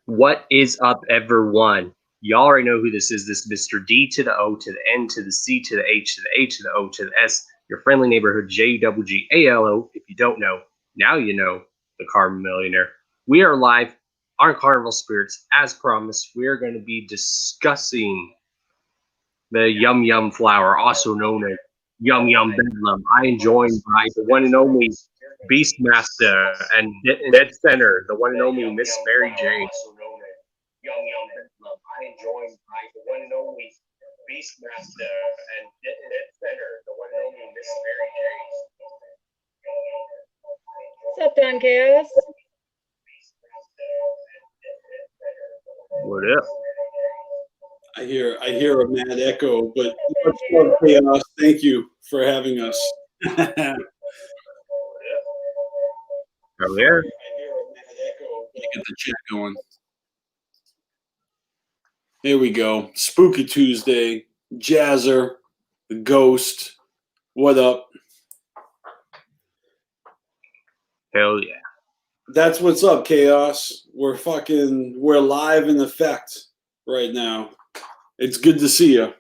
What is up, everyone? Y'all already know who this is. This is Mr. D to the O to the N to the C to the H to the A to the O to the S, your friendly neighborhood JWGALO. If you don't know, now you know, the Carbon Millionaire. We are live on Carnival Spirits. As promised, we are going to be discussing the Yum Yum flower, also known as Yum Yum Bedlam. I am joined by the one and only Beastmaster and Dead Center, the one and only Miss Mary Jane. Yum Yum Bedlam. I am joined by the one and only Beastmaster and Dead Center, the one and only Miss Mary Jane. What's up, Don Chaos? What up? I hear a mad echo, but much love, Chaos. Thank you for having us. Oh, yeah. Get the chat going. Here we go. Spooky Tuesday. Jazzer, the Ghost. What up? Hell yeah. That's what's up, Chaos. We're live in effect right now. It's good to see you.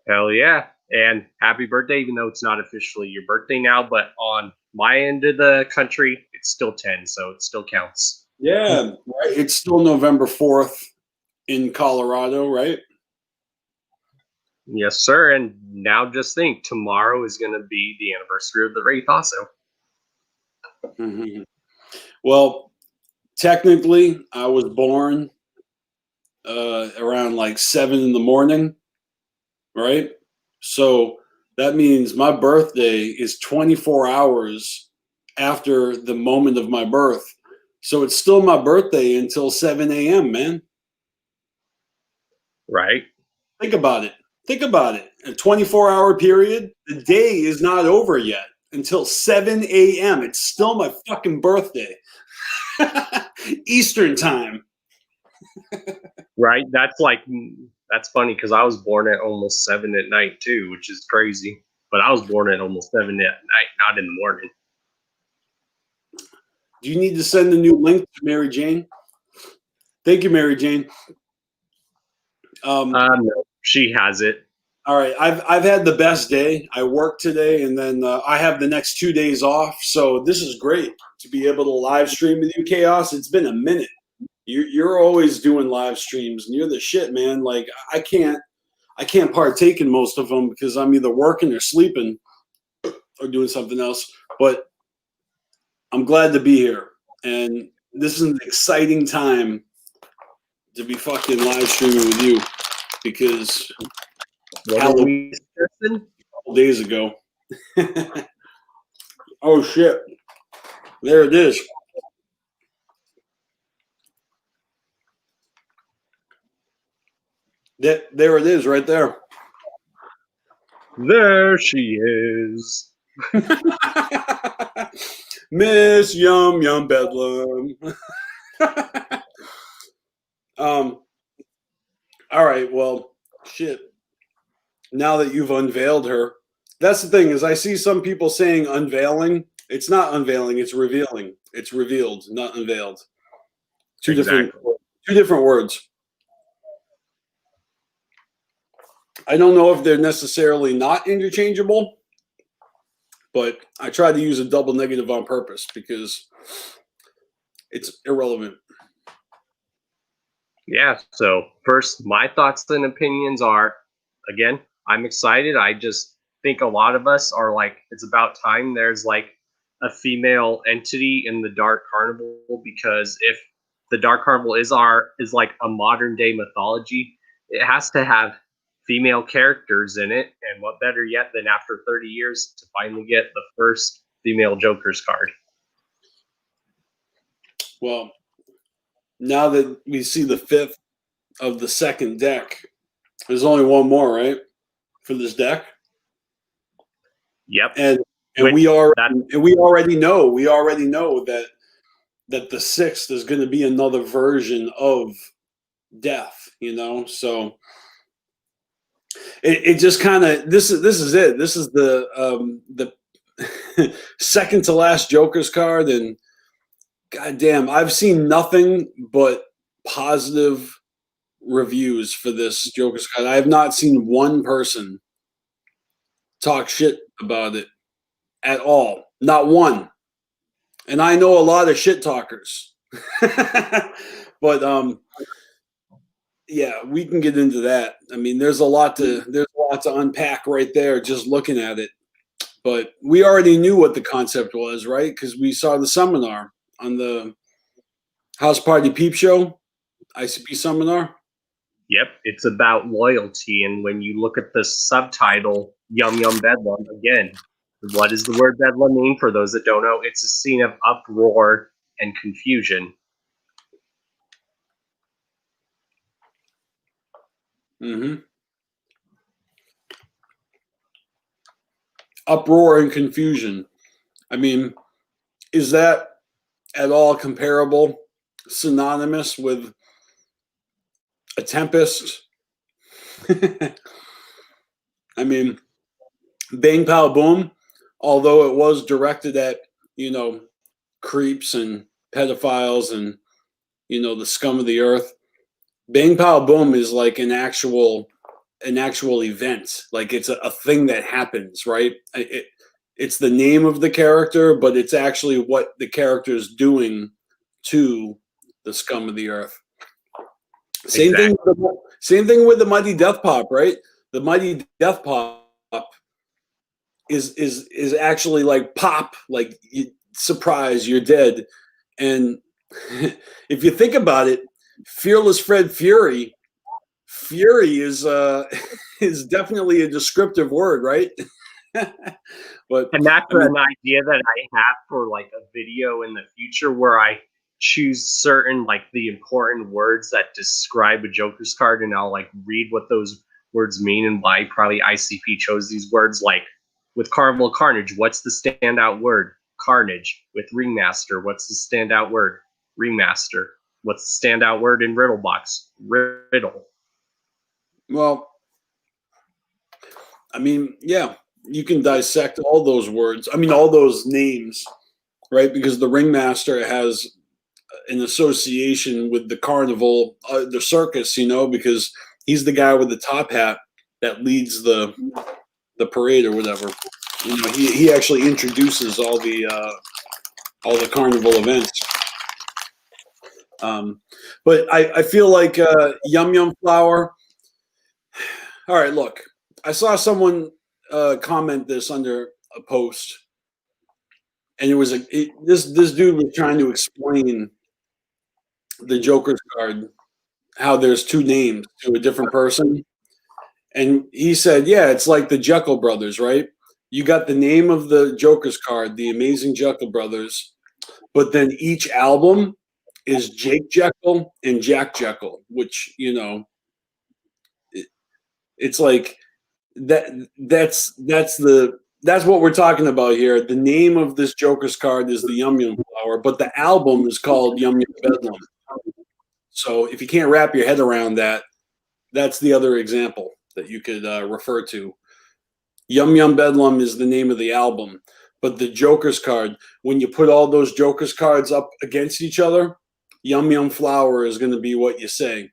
Hell yeah. And happy birthday, even though it's not officially your birthday now, but on my end of the country, it's still 10, so it still counts. Yeah, right. It's still November 4th in Colorado, right? Yes, sir. And now just think, tomorrow is going to be the anniversary of the Wraith also. Mm-hmm. Well, technically, I was born around like 7 in the morning, right? So that means my birthday is 24 hours after the moment of my birth. So it's still my birthday until 7 a.m., man. Right. Think about it. A 24-hour period, the day is not over yet until 7 a.m. It's still my fucking birthday. Eastern time. Right. That's funny because I was born at almost 7 at night too, which is crazy. But I was born at almost 7 at night, not in the morning. Do you need to send a new link to Mary Jane? Thank you, Mary Jane. No, she has it. All right. I've had the best day. I worked today, and then I have the next 2 days off. So this is great to be able to live stream with you, Chaos. It's been a minute. You're always doing live streams, and you're the shit, man. Like I can't partake in most of them because I'm either working or sleeping or doing something else. But I'm glad to be here, and this is an exciting time to be fucking live streaming with you because Halloween a couple days ago. Oh shit! There it is. There it is, right there. There she is. Miss Yum Yum Bedlam. All right, well, shit. Now that you've unveiled her, that's the thing is I see some people saying unveiling. It's not unveiling, it's revealing. It's revealed, not unveiled. Two different words. I don't know if they're necessarily not interchangeable, but I try to use a double negative on purpose because it's irrelevant. Yeah, so first, my thoughts and opinions are, again, I'm excited. I just think a lot of us are like, it's about time there's like a female entity in the Dark Carnival, because if the Dark Carnival is like a modern day mythology, it has to have female characters in it. And what better yet than after 30 years to finally get the first female Joker's card? Well, now that we see the fifth of the second deck, there's only one more, right, for this deck? Yep. And we already know that the sixth is going to be another version of death, you know. So it just kind of this is it. This is the second to last Joker's card, and God damn, I've seen nothing but positive reviews for this Joker's card. I have not seen one person talk shit about it at all. Not one. And I know a lot of shit talkers. But yeah, we can get into that. I mean, there's a lot to unpack right there just looking at it. But we already knew what the concept was, right? Because we saw the seminar on the House Party Peep Show, ICP seminar. Yep, it's about loyalty. And when you look at the subtitle, Yum Yum Bedlam, again, what does the word bedlam mean for those that don't know? It's a scene of uproar and confusion. Mm-hmm. Uproar and confusion. I mean, is that at all comparable, synonymous with a tempest? I mean, Bang Pow Boom, although it was directed at, creeps and pedophiles and, the scum of the earth, Bang Pow Boom is like an actual event. Like it's a thing that happens, right? It's the name of the character, but it's actually what the character is doing to the scum of the earth. Same Exactly. Same thing with the Mighty Death Pop, right? The Mighty Death Pop is actually like pop, like surprise, you're dead. And if you think about it, Fearless Fred Fury is is definitely a descriptive word, right? But And that's I mean, an idea that I have for like a video in the future where I choose certain like the important words that describe a Joker's card, and I'll like read what those words mean and why probably ICP chose these words. Like with Carnival Carnage, what's the standout word? Carnage. With Ringmaster, what's the standout word? Ringmaster. What's the standout word in Riddlebox? Riddle. well, I mean, yeah, you can dissect all those words. I mean, all those names, right? Because the Ringmaster has an association with the carnival, the circus, because he's the guy with the top hat that leads the parade or whatever. He actually introduces all the carnival events. But I feel like Yum Yum Flower. All right, look, I saw someone comment this under a post, and it was this dude was trying to explain the Joker's card, how there's two names to a different person, and he said, yeah, it's like the Jekyll brothers, right? You got the name of the Joker's card, the Amazing Jekyll Brothers, but then each album is Jake Jekyll and Jack Jekyll, which it's like that. That's what we're talking about here. The name of this Joker's card is the Yum Yum Flower, but the album is called Yum Yum Bedlam. So if you can't wrap your head around that, that's the other example that you could refer to. Yum Yum Bedlam is the name of the album, but the Joker's card, when you put all those Joker's cards up against each other, Yum Yum Flower is going to be what you say.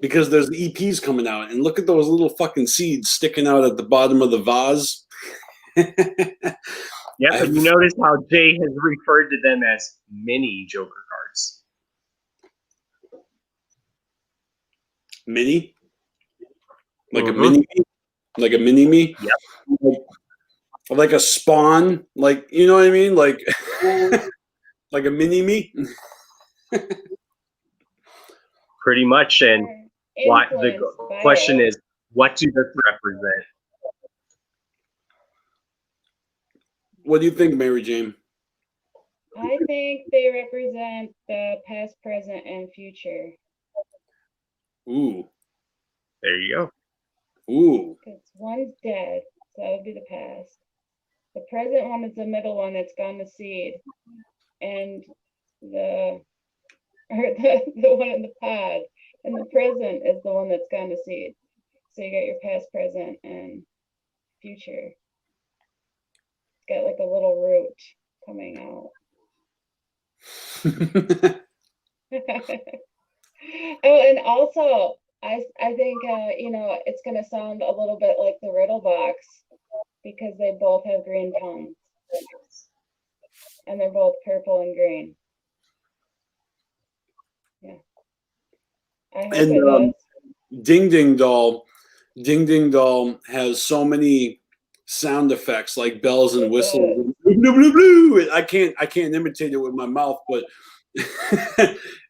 Because there's EPs coming out, and look at those little fucking seeds sticking out at the bottom of the vase. Yep, and you notice how Jay has referred to them as mini Joker cards. Mini? Like a mini me? Like a mini me? Yep. Like a spawn? Like, you know what I mean? Like like a mini me? Pretty much, and what the question is, what do this represent? What do you think, Mary Jane? I think they represent the past, present, and future. Ooh. There you go. Ooh. Because one's dead, so that would be the past. The present one is the middle one that's gone to seed. And the one in the pod. And the present is the one that's gone to seed. So you got your past, present, and future. It's got like a little root coming out. Oh, and also, I think you know, it's gonna sound a little bit like the Riddle Box because they both have green tones, and they're both purple and green. Yeah, I hope And it does. Ding Ding Doll has so many sound effects like bells and It whistles. does. Blue, blue, blue. I can't imitate it with my mouth, but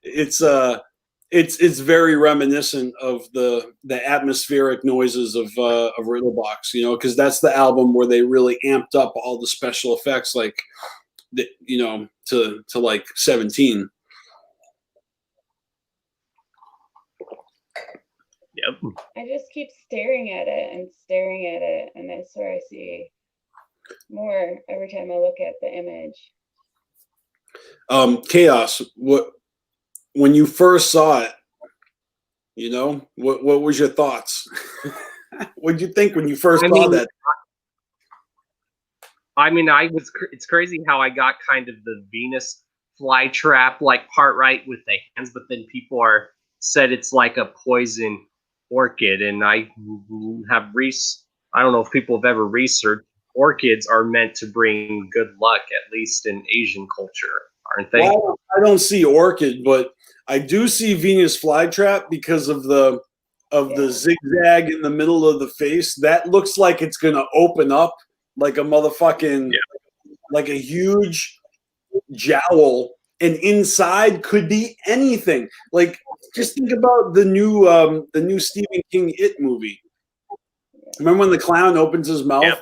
it's it's very reminiscent of the atmospheric noises of Riddlebox, you know, because that's the album where they really amped up all the special effects, like you know, to like 17. Yep. I just keep staring at it and staring at it, and I swear I see more every time I look at the image. Chaos. When you first saw it, you know, what was your thoughts? What did you think when you first saw that? I mean, it's crazy how I got kind of the Venus flytrap like part right with the hands, but then people said it's like a poison orchid, and I don't know if people have ever researched. Orchids are meant to bring good luck, at least in Asian culture, aren't they? Well, I don't see orchid, but I do see Venus flytrap because of the zigzag in the middle of the face. That looks like it's gonna open up like a motherfucking like a huge jowl, and inside could be anything. Like, just think about the new Stephen King It movie. Remember when the clown opens his mouth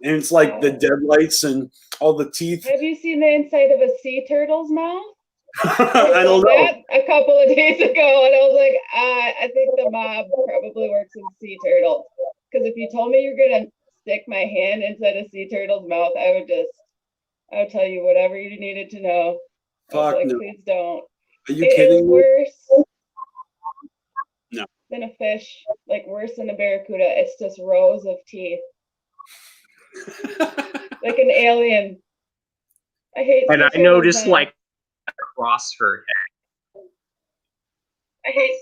and it's like the deadlights and all the teeth? Have you seen the inside of a sea turtle's mouth? I don't know. That a couple of days ago, and I was like, I think the mob probably works in sea turtles. Because if you told me you're gonna stick my hand inside a sea turtle's mouth, I would tell you whatever you needed to know. Fuck like, no. please don't. Are you kidding me? Worse No. than a fish, like worse than a barracuda. It's just rows of teeth. Like an alien. I hate. And I noticed like across her head. I hate.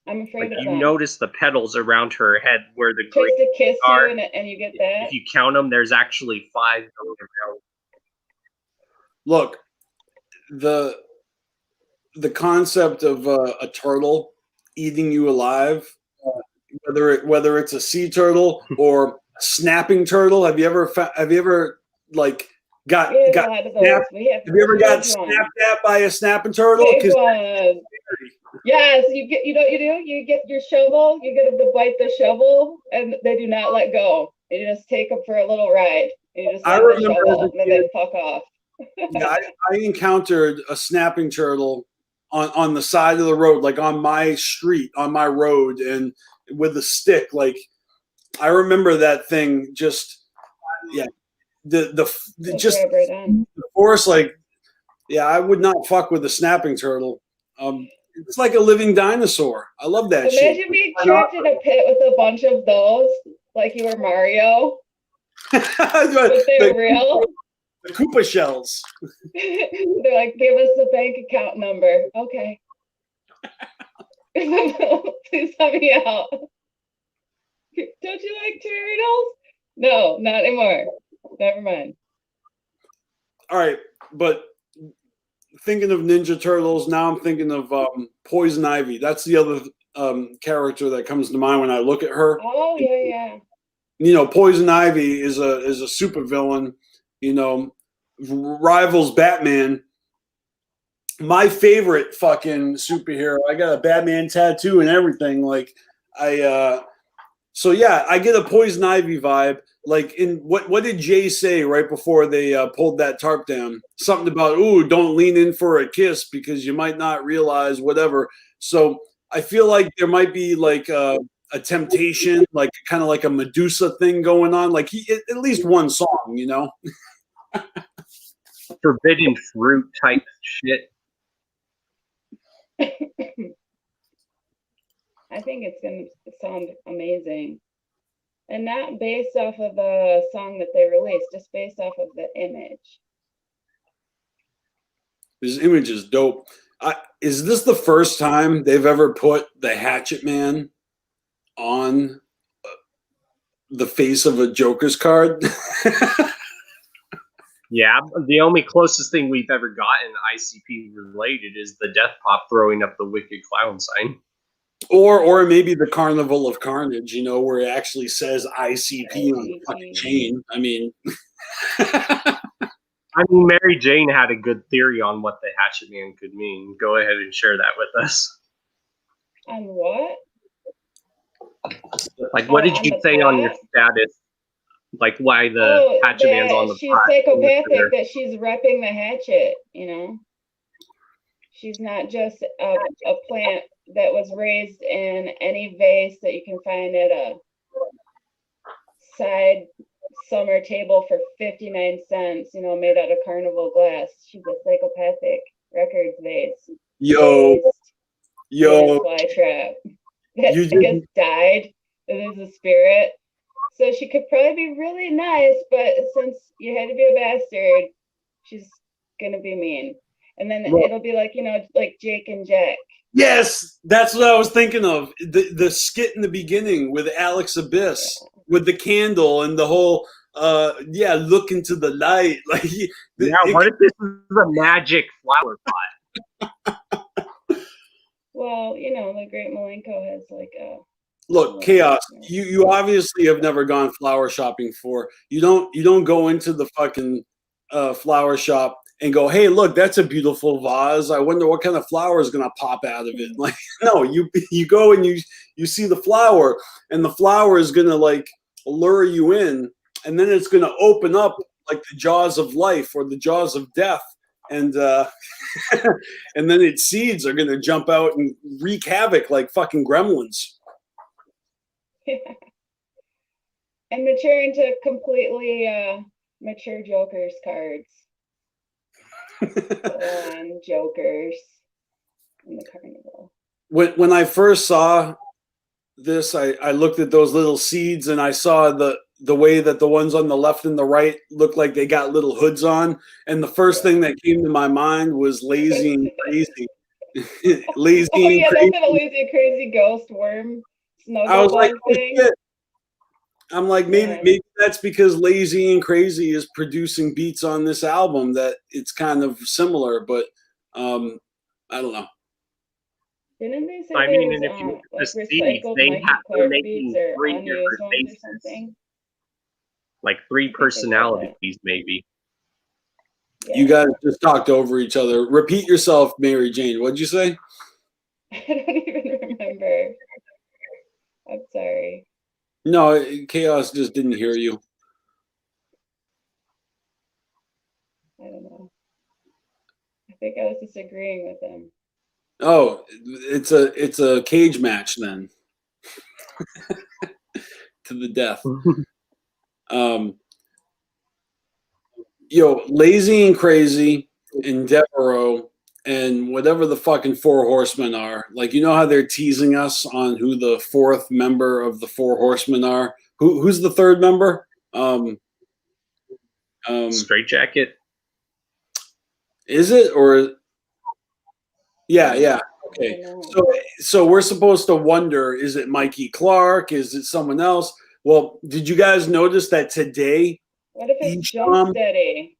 I'm afraid like of you them. notice the petals around her head where the Tries to kiss are, you, and you get that. If you count them, there's actually 5 going around. Look, the concept of a turtle eating you alive, whether it's a sea turtle or a snapping turtle. Have you ever like got snapped? Have you ever got snapped at by a snapping turtle? Yes, you get. You know what you do? You get your shovel. You get them to bite the shovel, and they do not let go. You just take them for a little ride. You just let the shovel, and then they fuck off. Yeah, I encountered a snapping turtle on the side of the road, like on my street, on my road, and with a stick. Like, I remember that thing just, the force. Like, yeah, I would not fuck with a snapping turtle. It's like a living dinosaur. I love that shit. Imagine being trapped in a pit with a bunch of those, like you were Mario. But they were real. The Koopa shells. They're like, give us the bank account number. Okay. Please help me out. Don't you like turtles? No, not anymore. Never mind. All right, but thinking of Ninja Turtles, now I'm thinking of Poison Ivy. That's the other character that comes to mind when I look at her. Oh yeah. You know, Poison Ivy is a supervillain. You know, rivals Batman. My favorite fucking superhero. I got a Batman tattoo and everything. Like, so yeah, I get a Poison Ivy vibe. Like, in what did Jay say right before they pulled that tarp down? Something about, ooh, don't lean in for a kiss because you might not realize whatever. So I feel like there might be like a temptation, like kind of like a Medusa thing going on. Like, at least one song, you know. Forbidden fruit type shit. I think it's going to sound amazing. And not based off of a song that they released, just based off of the image. This image is dope. Is this the first time they've ever put the Hatchet Man on the face of a Joker's card? Yeah, the only closest thing we've ever gotten ICP related is the Death Pop throwing up the Wicked Clown sign. Or maybe the Carnival of Carnage, you know, where it actually says ICP on the fucking chain. I mean, Mary Jane had a good theory on what the Hatchet Man could mean. Go ahead and share that with us. On what? Like, what did you say on your status? Like, why the Hatchet Man's on the she's psychopathic, that she's repping the hatchet, you know? She's not just a plant that was raised in any vase that you can find at a side summer table for 59 cents, you know, made out of carnival glass. She's a psychopathic records vase. Yo. Fly trap. That I guess died. There's a spirit. So she could probably be really nice, but since you had to be a bastard, she's gonna be mean. And then it'll be like, you know, like Jake and Jack. Yes, that's what I was thinking of. The skit in the beginning with Alex Abyss, with the candle and the whole look into the light. Like what if this is a magic flower pot? Well, you know, the Great Malenko has like a look, Chaos, you obviously have never gone flower shopping before. You don't go into the fucking flower shop and go, hey, look, that's a beautiful vase. I wonder what kind of flower is gonna pop out of it. Like, no, you go and you see the flower, and the flower is gonna like lure you in, and then it's gonna open up like the jaws of life or the jaws of death, and and then its seeds are gonna jump out and wreak havoc like fucking gremlins. And mature into completely mature Joker's cards. On Jokers in the carnival. When I first saw this, I looked at those little seeds and I saw the way that the ones on the left and the right looked like they got little hoods on. And the first thing that came to my mind was lazy and crazy. Lazy oh, yeah, and crazy. That's a lazy and crazy ghost worm. I was like, oh, shit. I'm like, maybe that's because Lazy and Crazy is producing beats on this album that it's kind of similar, but I don't know. Didn't they say and if you look at the seeds, they're making three different faces. Like three personalities, maybe. Yeah. You guys just talked over each other. Repeat yourself, Mary Jane. What'd you say? I don't even remember. I'm sorry. No, Chaos just didn't hear you. I don't know. I think I was disagreeing with him. Oh, it's a cage match then. To the death. Lazy and Crazy and Devereaux and whatever the fucking Four Horsemen are. Like, you know how they're teasing us on who the fourth member of the Four Horsemen are? Who's the third member? Straight Jacket. Is it? Or yeah. Okay. So we're supposed to wonder, is it Mikey Clark? Is it someone else? Well, did you guys notice that today? What if it's Jump Steady?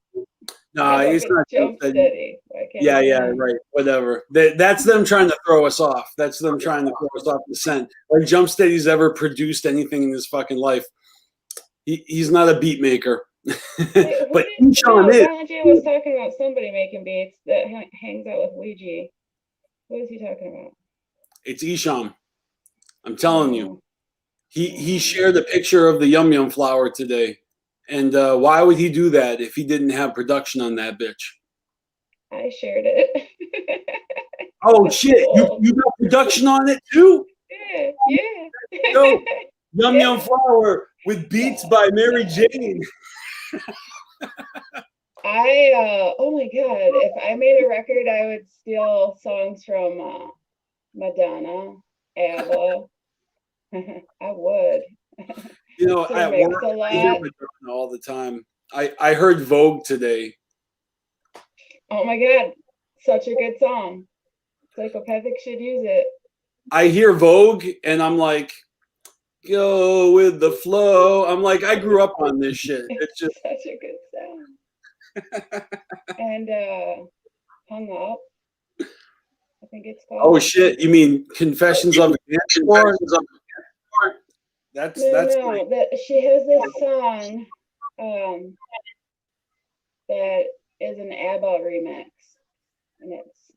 Nah, it's not Jump Steady. Yeah, right. Whatever. That's them trying to throw us off. That's them trying to throw us off the scent. Like Jump Steady's ever produced anything in his fucking life. He's not a beat maker. Wait, but Sean is. Ouija was talking about somebody making beats that hangs out with Ouija. What is he talking about? It's Isham. I'm telling you. He shared a picture of the Yum Yum flower today. And why would he do that if he didn't have production on that bitch? I shared it. Oh, shit. You got production on it, too? Yeah. Yo, Yum Yum flower with beats by Mary Jane. Oh my God, if I made a record, I would steal songs from Madonna, ABBA. I would. You know, at work, I hear Madonna all the time. I heard Vogue today. Oh my God. such a good song. Psychopathic should use it. I hear Vogue and I'm like, go with the flow. I'm like, I grew up on this shit. It's just such a good song. And Hung Up, I think it's called. oh shit! You mean Confessions of a Dance Floor? That's no. She has this song that is an ABBA remix, and it's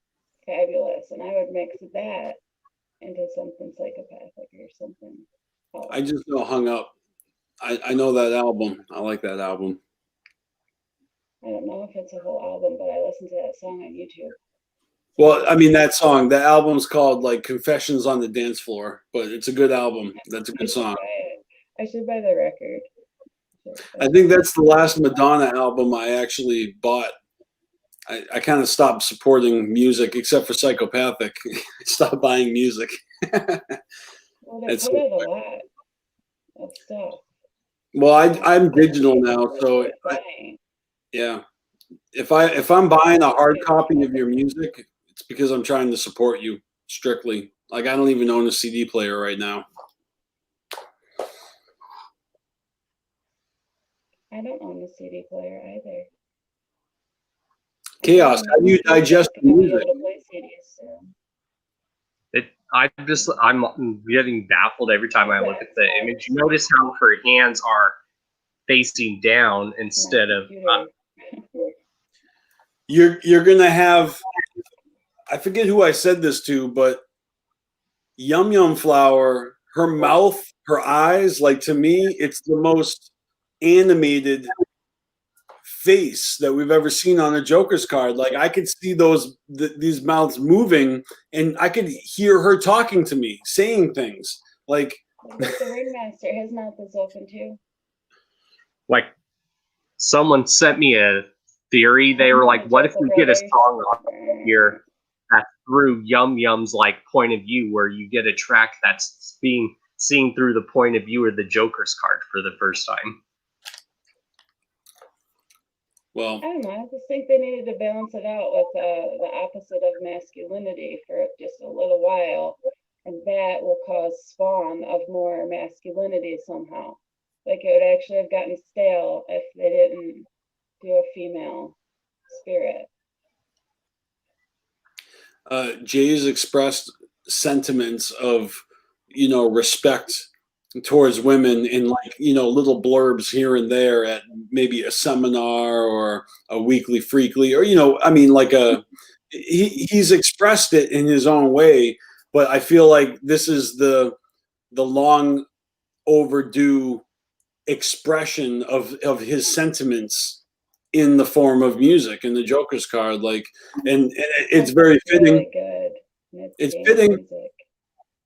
fabulous. And I would mix that into something psychopathic or something else. I just know Hung Up. I know that album. I like that album. I don't know if it's a whole album, but I listened to that song on YouTube. Well, I mean that song. The album's called like Confessions on the Dance Floor, but it's a good album. That's a good song. I should buy the record. I think that's the last Madonna album I actually bought. I kind of stopped supporting music, except for Psychopathic. I stopped buying music. Well, they put out a lot of stuff. Well, I'm digital now, so yeah. If I'm buying a hard copy of your music, it's because I'm trying to support you strictly. Like I don't even own a CD player right now. I don't own a CD player either. Chaos, how do you digest the music? I'm getting baffled every time I look at the image. You notice how her hands are facing down instead of You're gonna have, I forget who I said this to, but Yum Yum Flower, her mouth, her eyes, like to me, it's the most animated face that we've ever seen on a Joker's card. Like I could see these mouths moving, and I could hear her talking to me, saying things. Like the ringmaster, his mouth is open too. Like someone sent me a theory. They were like, "What if we get a song on here that's through Yum Yum's like point of view, where you get a track that's being seen through the point of view of the Joker's card for the first time?" Well, I don't know. I just think they needed to balance it out with the opposite of masculinity for just a little while, and that will cause spawn of more masculinity somehow. Like it would actually have gotten stale if they didn't do a female spirit. Jay's expressed sentiments of, respect towards women in like, little blurbs here and there at maybe a seminar or a weekly freakly, or, like he's expressed it in his own way, but I feel like this is the long overdue expression of his sentiments in the form of music in the Joker's card. Like, and it's very fitting. Really good. It's fitting. Music.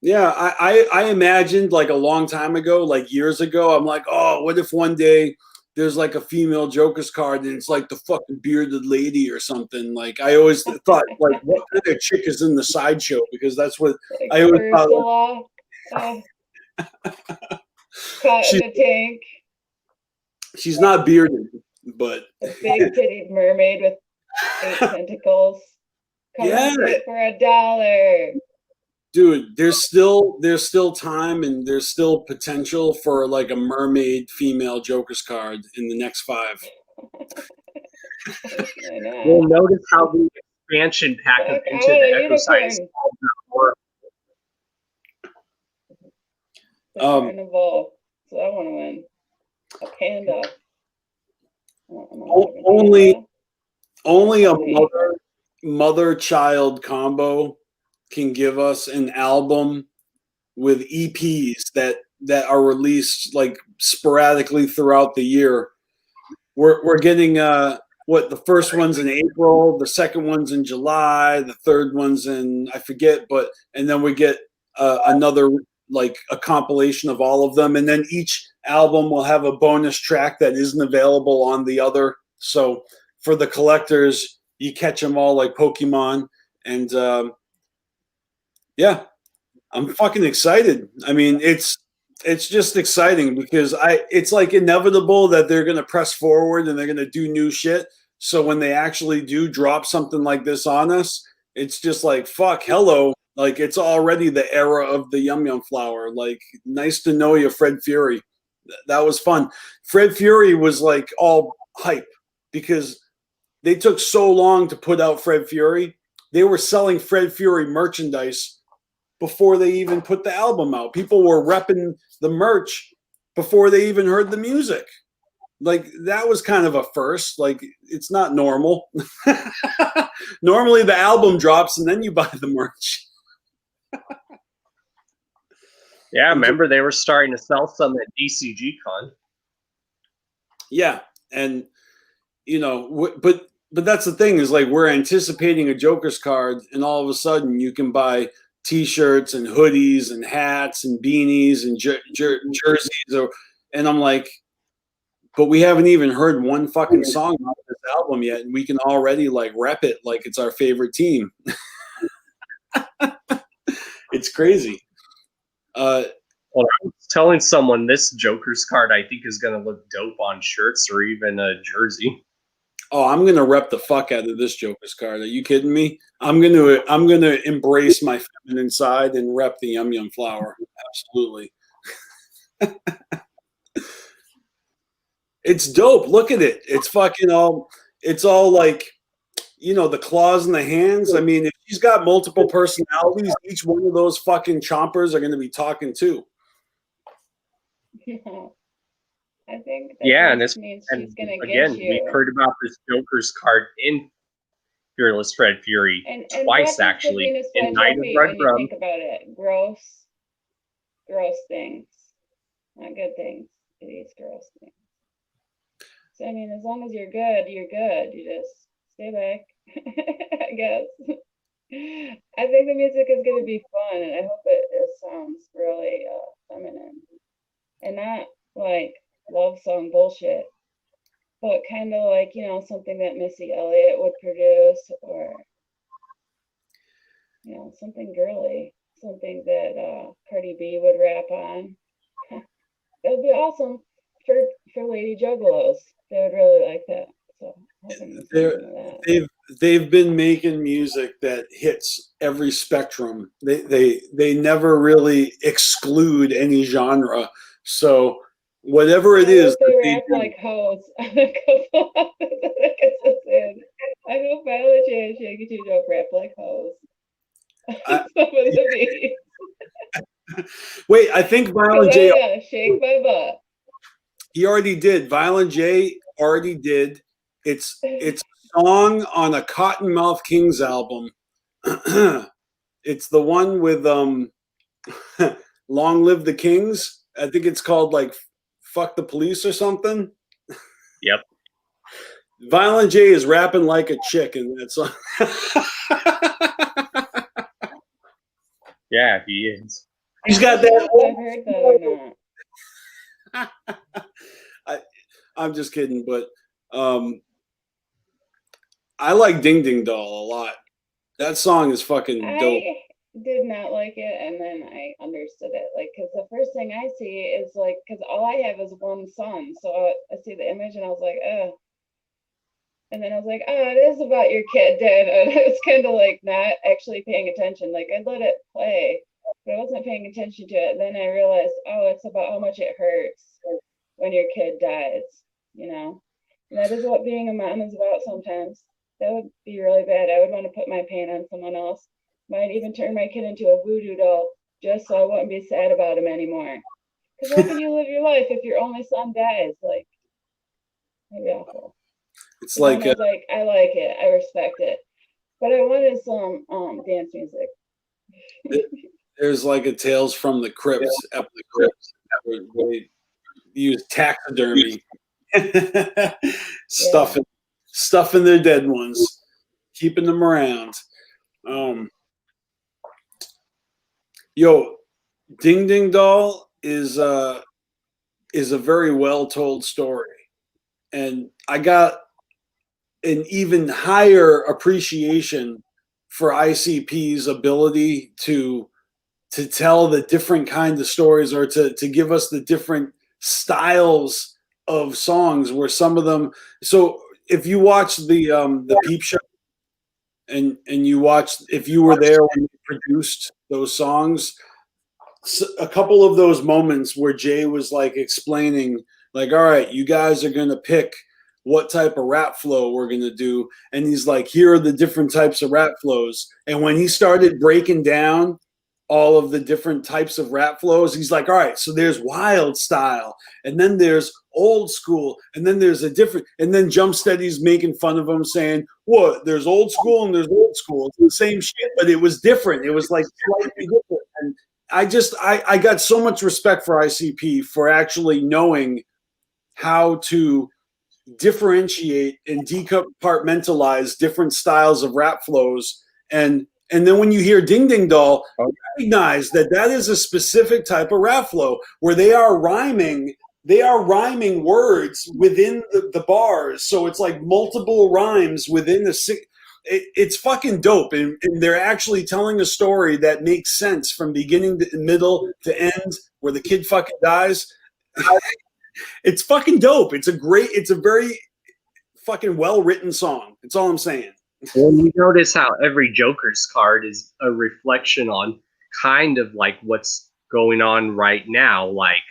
Yeah, I imagined like a long time ago, like years ago, I'm like, oh, what if one day there's like a female Joker's card and it's like the fucking bearded lady or something? Like I always thought, like, what kind of chick is in the sideshow? Because that's what I always thought. Caught in a tank. She's not bearded, but a big titted mermaid with 8 tentacles. Come for $1. Dude, there's still time and there's still potential for like a mermaid female Joker's card in the next 5. You'll notice how the expansion pack of Into the Ecosize. Carnival. So I want to win a panda. Only a mother-child combo can give us an album with EPs that are released like sporadically throughout the year. We're getting the first one's in April, the second one's in July, the third one's in I forget, and then we get another like a compilation of all of them, and then each album will have a bonus track that isn't available on the other. So for the collectors, you catch them all like Pokemon, and yeah, I'm fucking excited. I mean, it's just exciting because it's like inevitable that they're gonna press forward and they're gonna do new shit. So when they actually do drop something like this on us, it's just like, fuck, hello. Like, it's already the era of the Yum Yum Flower. Like, nice to know you, Fred Fury. That was fun. Fred Fury was like all hype because they took so long to put out Fred Fury. They were selling Fred Fury merchandise before they even put the album out. People were repping the merch before they even heard the music. Like, that was kind of a first. Like, it's not normal. Normally the album drops and then you buy the merch. Yeah, I remember they were starting to sell some at DCG Con. Yeah, and you know, but that's the thing is, like, we're anticipating a Joker's card, and all of a sudden you can buy T-shirts and hoodies and hats and beanies and jerseys, and I'm like, but we haven't even heard one fucking song off this album yet, and we can already like rep it like it's our favorite team. It's crazy. Well, I was telling someone this Joker's card I think is going to look dope on shirts or even a jersey. Oh, I'm gonna rep the fuck out of this Joker's card. Are you kidding me? I'm gonna embrace my feminine side and rep the Yum Yum Flower. Absolutely. It's dope. Look at it. It's fucking all. It's all like, you know, the claws and the hands. I mean, if she's got multiple personalities, each one of those fucking chompers are going to be talking too. I think that Yeah, means and she's gonna again, get you. we've heard about this Joker's card in Fearless Fred Fury And twice, what's the actually. Venus In Night of flytrap Red when you Rum. think about it? Gross things, not good things. It is gross things. So I mean, as long as you're good, you're good. You just stay back, I guess. I think the music is going to be fun, and I hope it sounds really feminine and not like love song bullshit, but kind of like, you know, something that Missy Elliott would produce, or, you know, something girly, something that Cardi B would rap on. That would be awesome for Lady Juggalos. They would really like that. So they've been making music that hits every spectrum. They never really exclude any genre. So whatever it is, they rap like hoes. I hope Violet J and Shaky Two don't rap like hoes. Some of the beats. Wait, I think Violent J. Shake my butt. He already did. Violent J already did. It's a song on a Cottonmouth Kings album. It's the one with Long Live the Kings. I think it's called like Fuck the Police or something. Yep. Violent J is rapping like a chick in that song. Yeah, he is. He's got that. I've heard that or not. I'm just kidding, but I like Ding Ding Doll a lot. That song is fucking dope. I did not like it, and then I understood it. Like, because the first thing I see is like, because all I have is one son, so I see the image and I was like, oh. And then I was like, oh, it is about your kid, Dad. And I was kind of like not actually paying attention. Like, I let it play, but I wasn't paying attention to it. Then I realized, oh, it's about how much it hurts when your kid dies, you know? And that is what being a mom is about sometimes. That would be really bad. I would want to put my pain on someone else. Might even turn my kid into a voodoo doll just so I wouldn't be sad about him anymore. Because how can you live your life if your only son dies? Like, that'd be awful. It's like, I like it. I respect it. But I wanted some dance music. There's like a Tales from the Crypts episode where they use taxidermy, stuffing their dead ones, keeping them around. Yo, Ding Ding Doll is a very well told story, and I got an even higher appreciation for ICP's ability to tell the different kinds of stories, or to give us the different styles of songs, where some of them, so if you watch the Peep Show and you watch, if you were there when they produced those songs, a couple of those moments where Jay was like explaining, like, all right, you guys are gonna pick what type of rap flow we're gonna do, and he's like, here are the different types of rap flows. And when he started breaking down all of the different types of rap flows, he's like, all right, so there's wild style, and then there's old school, and then there's a different, and then Jumpsteady's making fun of him saying, what, there's old school and there's old school. It's the same shit, but it was different. It was like slightly different. And I got so much respect for ICP for actually knowing how to differentiate and decompartmentalize different styles of rap flows. And then when you hear Ding Ding Doll, recognize that that is a specific type of rap flow where they are rhyming words within the bars. So it's like multiple rhymes within the it's fucking dope, and they're actually telling a story that makes sense from beginning to middle to end, where the kid fucking dies. It's fucking dope. It's a very fucking well-written song. That's all I'm saying. Well, you notice how every Joker's card is a reflection on kind of like what's going on right now. Like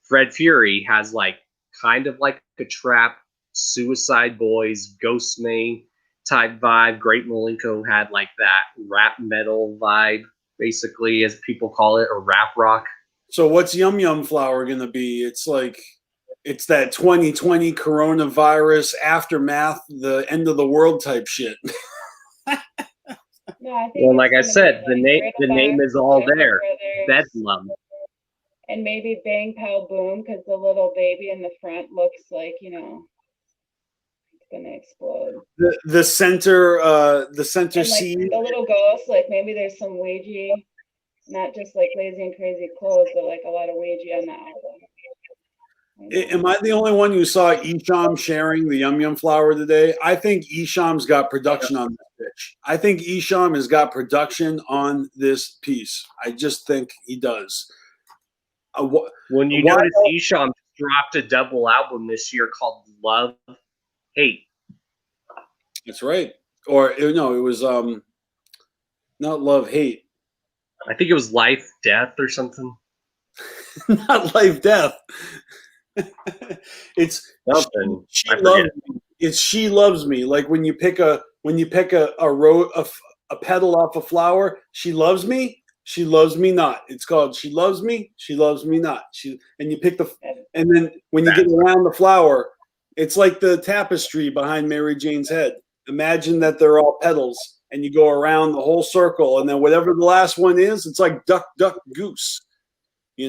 Fred Fury has like kind of like a trap, Suicide Boys, Ghost Main type vibe. Great Malenko had like that rap metal vibe, basically, as people call it, or rap rock. So what's Yum Yum Flower gonna be? It's like, it's that 2020 coronavirus aftermath, the end of the world type shit. No, I think Well, it's like I gonna said, be, like, the name Riddlebox, is all Joker there. Brothers, Bedlam. and maybe Bang Pow Boom, because the little baby in the front looks like, it's gonna explode. The center And like seed. the little ghost, like maybe there's some Ouija, not just like Lazy and Crazy Clothes, but like a lot of Ouija on the album. Am I the only one who saw Isham sharing the Yum Yum Flower today? I think Isham's got production on this bitch. I think Isham has got production on this piece. I just think he does. When you notice Isham dropped a double album this year called Love, Hate. That's right. Or no, it was not Love, Hate. I think it was Life, Death, or something. Not Life, Death. It's something. She loves me. It's She Loves Me. Like when you pick a petal off a flower, she loves me, she loves me not. It's called She Loves Me, she loves me not. And you pick and then when you get around the flower, it's like the tapestry behind Mary Jane's head. Imagine that they're all petals, and you go around the whole circle, and then whatever the last one is, it's like duck, duck, goose. She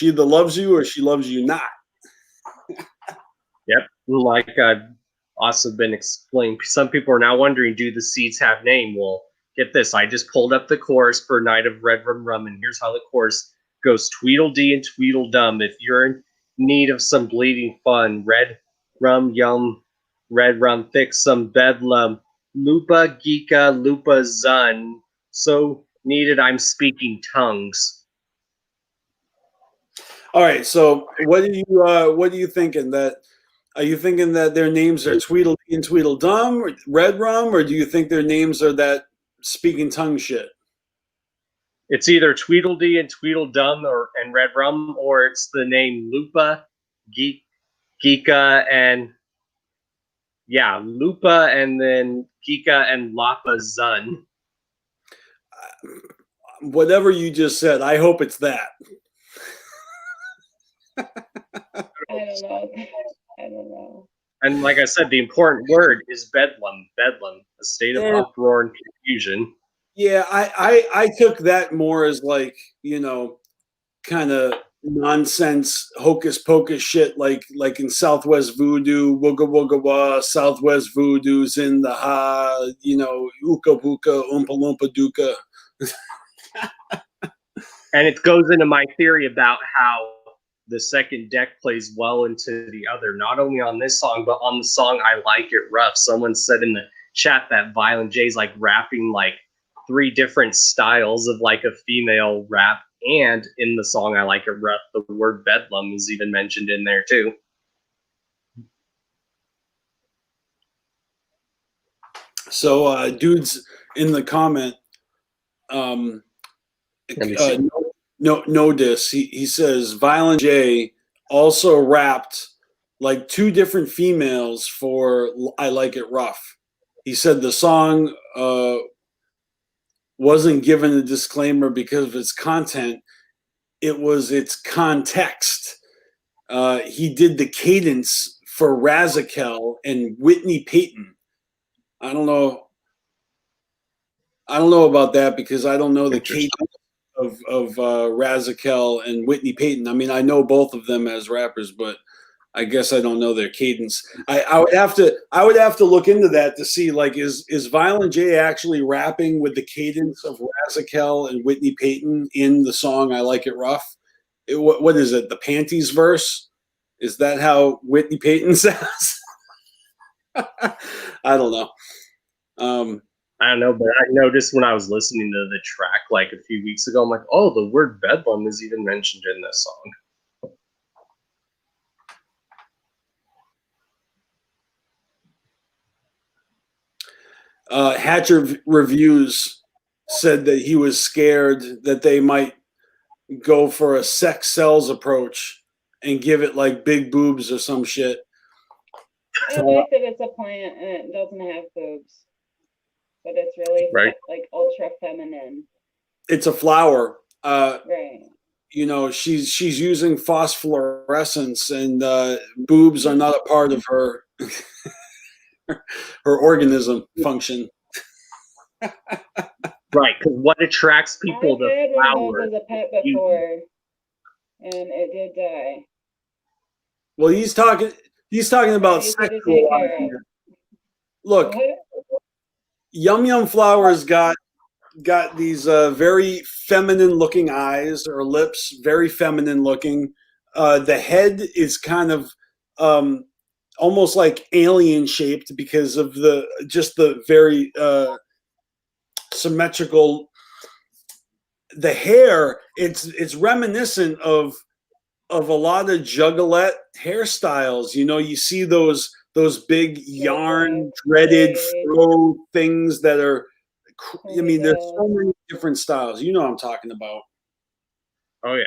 either loves you or she loves you not. Yep. Like I've also been explaining, some people are now wondering, do the seeds have name? Well, get this. I just pulled up the chorus for Night of Red Rum Rum, and here's how the chorus goes. Tweedledee and Tweedledum. If you're in need of some bleeding fun, red rum yum, red rum thick, some bedlam, lupa geeka, lupa zun. So needed I'm speaking tongues. All right, so what are you thinking? Are you thinking that their names are Tweedledee and Tweedledum, or Red Rum, or do you think their names are that speaking tongue shit? It's either Tweedledee and Tweedledum and Red Rum, or it's the name Lupa, Geeka, and Lupa, and then Geeka and Lapa Zun. Whatever you just said, I hope it's that. I don't know. And like I said, the important word is bedlam. Bedlam, a state of uproar and confusion. Yeah, I took that more as like, kind of nonsense hocus pocus shit, like in Southwest Voodoo, wooga wooga wah, Southwest Voodoo's in the ha, ooka booka, oompa loompa dooka. And it goes into my theory about how the second deck plays well into the other, not only on this song, but on the song I Like It Rough. Someone said in the chat that Violent J's like rapping like 3 different styles of like a female rap, and in the song I Like It Rough, the word bedlam is even mentioned in there too. So, dude's in the comment. Let me see. No diss. He says Violent J also rapped like two different females for I Like It Rough. He said the song wasn't given a disclaimer because of its content. It was its context. He did the cadence for Razakel and Whitney Payton. I don't know about that because I don't know the cadence of Razakel and Whitney Payton. I mean, I know both of them as rappers, but I guess I don't know their cadence. I would have to look into that to see, like, is Violent J actually rapping with the cadence of Razakel and Whitney Payton in the song "I Like It Rough"? What is it? The panties verse? Is that how Whitney Payton sounds? I don't know. I don't know, but I noticed when I was listening to the track like a few weeks ago, I'm like, oh, the word bedlam is even mentioned in this song. Hatchet Reviews said that he was scared that they might go for a sex sells approach and give it like big boobs or some shit. I like that it's a plant and it doesn't have boobs, but it's really right, like ultra feminine. It's a flower. Right. You know, she's using phosphorescence, and boobs are not a part of her her organism function. Right, because what attracts people to flowers? I had one of those as a pet before, and it did die. Well, he's talking about sexual. Look, Yum Yum Flowers got these very feminine looking eyes or lips, very feminine looking. The head is kind of almost like alien shaped because of the very symmetrical. The hair, it's reminiscent of a lot of juggalette hairstyles. You know, you see those big yarn dreaded fro things that are. I mean, there's so many different styles. You know what I'm talking about. Oh yeah.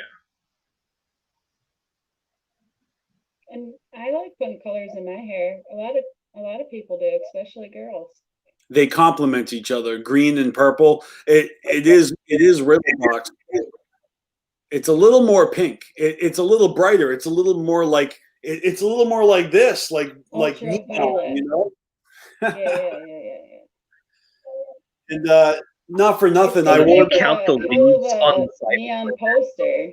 And I like fun colors in my hair. A lot of people do, especially girls. They complement each other. Green and purple. It is Riddlebox. It's a little more pink. It's a little brighter. It's a little more like it's a little more like this, like Ultraviolet. you know. Yeah. And not for nothing, I won't count the leaves on the side. Neon poster.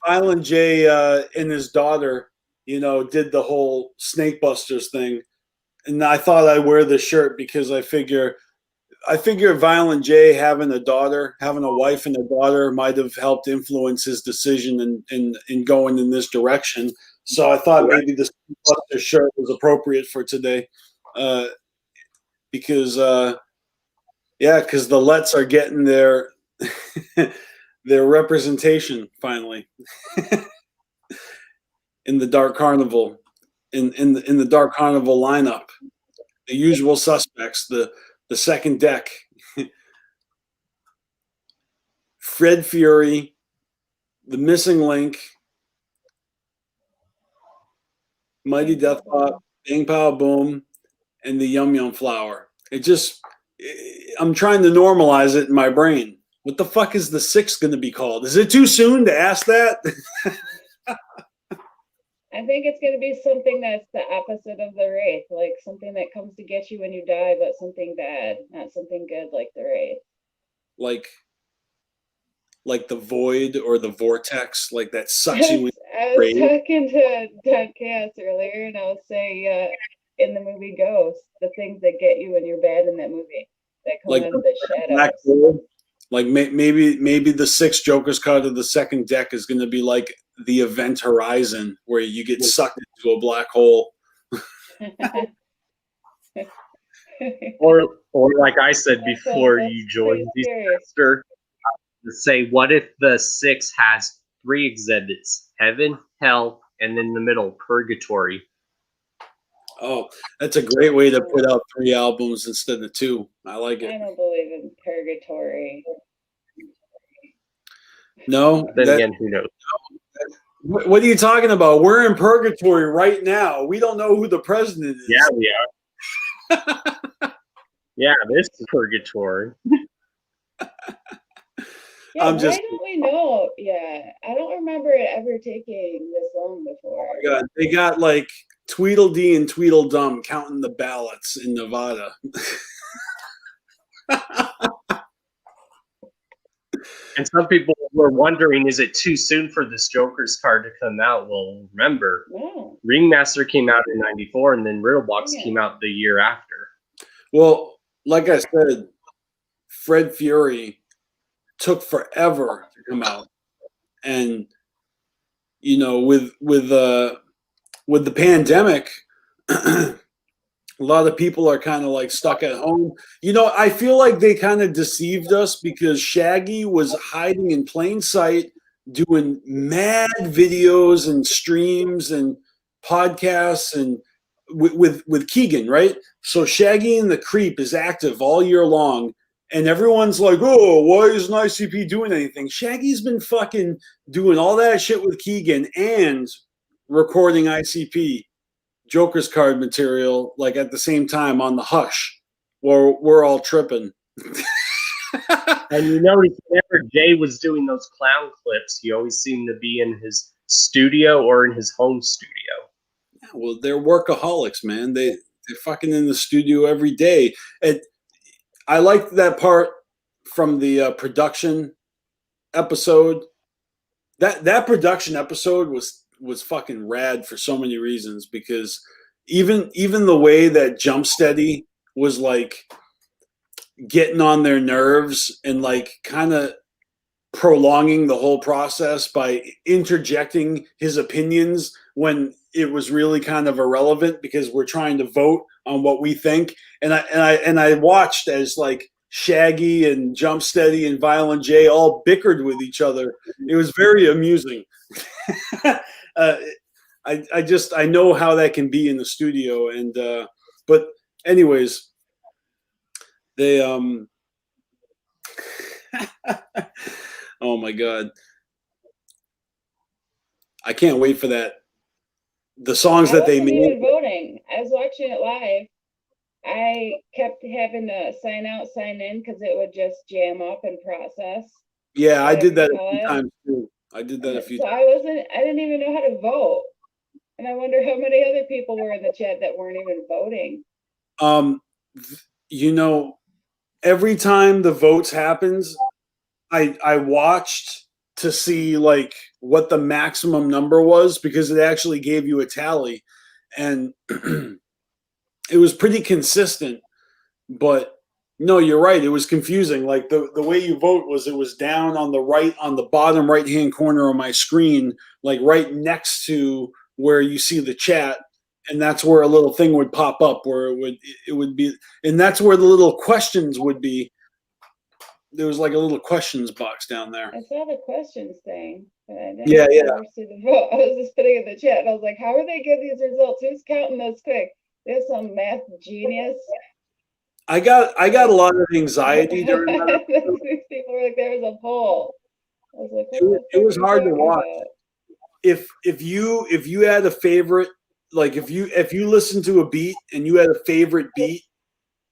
Violent J and his daughter, you know, did the whole Snake Busters thing, and I thought I'd wear the shirt because I figure Violent J having a wife and a daughter might have helped influence his decision in going in this direction. So I thought maybe the Snake Busters shirt was appropriate for today, because the Lets are getting their their representation finally in the Dark Carnival, in the Dark Carnival lineup. The usual suspects, the second deck. Fred Fury, the Missing Link, Mighty Death Pop, Bang Pow Boom, and the Yum Yum Flower. I'm trying to normalize it in my brain. What the fuck is the sixth going to be called? Is it too soon to ask that? I think it's going to be something that's the opposite of the Wraith, like something that comes to get you when you die, but something bad, not something good like the Wraith. Like the void or the vortex, like that sucks you in. I was talking to Dead Chaos earlier, and I was saying in the movie Ghost, the things that get you when you're bad in that movie, that come out of the shadows. Like maybe the sixth Joker's card of the second deck is going to be like the Event Horizon, where you get sucked into a black hole. or like I said before, you joined the master, to say, what if the six has three exhibits: heaven, hell, and in the middle, purgatory? Oh, that's a great way to put out 3 albums instead of 2. I like I it. don't believe in purgatory. No, Then again, who knows? what are you talking about? We're in purgatory right now. We don't know who the president is. Yeah, we are. Yeah, this is purgatory. Yeah, I'm why just. don't we know? Yeah, I don't remember it ever taking this long before. Oh my God, they got like Tweedledee and Tweedledum counting the ballots in Nevada. And some people were wondering, is it too soon for this Joker's card to come out? Well, remember, No. Ringmaster came out in '94, and then Riddlebox Yeah. came out the year after. Well, like I said, Fred Fury took forever to come out, and you know, with the pandemic, a lot of people are kind of like stuck at home. You know, I feel like they kind of deceived us because Shaggy was hiding in plain sight, doing mad videos and streams and podcasts and with Keegan, right? So Shaggy and the Creep is active all year long, and everyone's like, "Oh, why isn't ICP doing anything?" Shaggy's been fucking doing all that shit with Keegan and recording ICP Joker's card material like at the same time on the hush, where we're all tripping. And you notice whenever Jay was doing those clown clips, he always seemed to be in his studio or in his home studio. Well, they're workaholics, man. They're fucking in the studio every day. And I liked that part from the production episode. That production episode was fucking rad for so many reasons, because even the way that Jump Steady was like getting on their nerves and like kind of prolonging the whole process by interjecting his opinions when it was really kind of irrelevant because we're trying to vote on what we think. And I watched as like Shaggy and Jump Steady and Violent J all bickered with each other. It was very amusing. I know how that can be in the studio, and but anyways, they oh my God, I can't wait for that. The songs that they wasn't made. even voting. I was watching it live. I kept having to sign out, sign in because it would just jam up and process. Yeah, I did that a Whatever you few call it. times too. I did that a few So times. I didn't even know how to vote. And I wonder how many other people were in the chat that weren't even voting. You know, every time the votes happens, I watched to see like what the maximum number was, because it actually gave you a tally, and it was pretty consistent. But no, you're right, it was confusing. Like the way you vote was, it was down on the bottom right hand corner of my screen, like right next to where you see the chat, and that's where a little thing would pop up where it would be, and that's where the little questions would be. There was like a little questions box down there. I saw the questions thing, but I didn't Yeah. ever see the vote. I was just putting in the chat, and I was like, how are they getting these results? Who's counting those quick? There's some math genius. I got a lot of anxiety during that episode. These people were like, there was a poll. I was like, It was hard to watch. About? If you had a favorite, like if you listened to a beat and you had a favorite beat,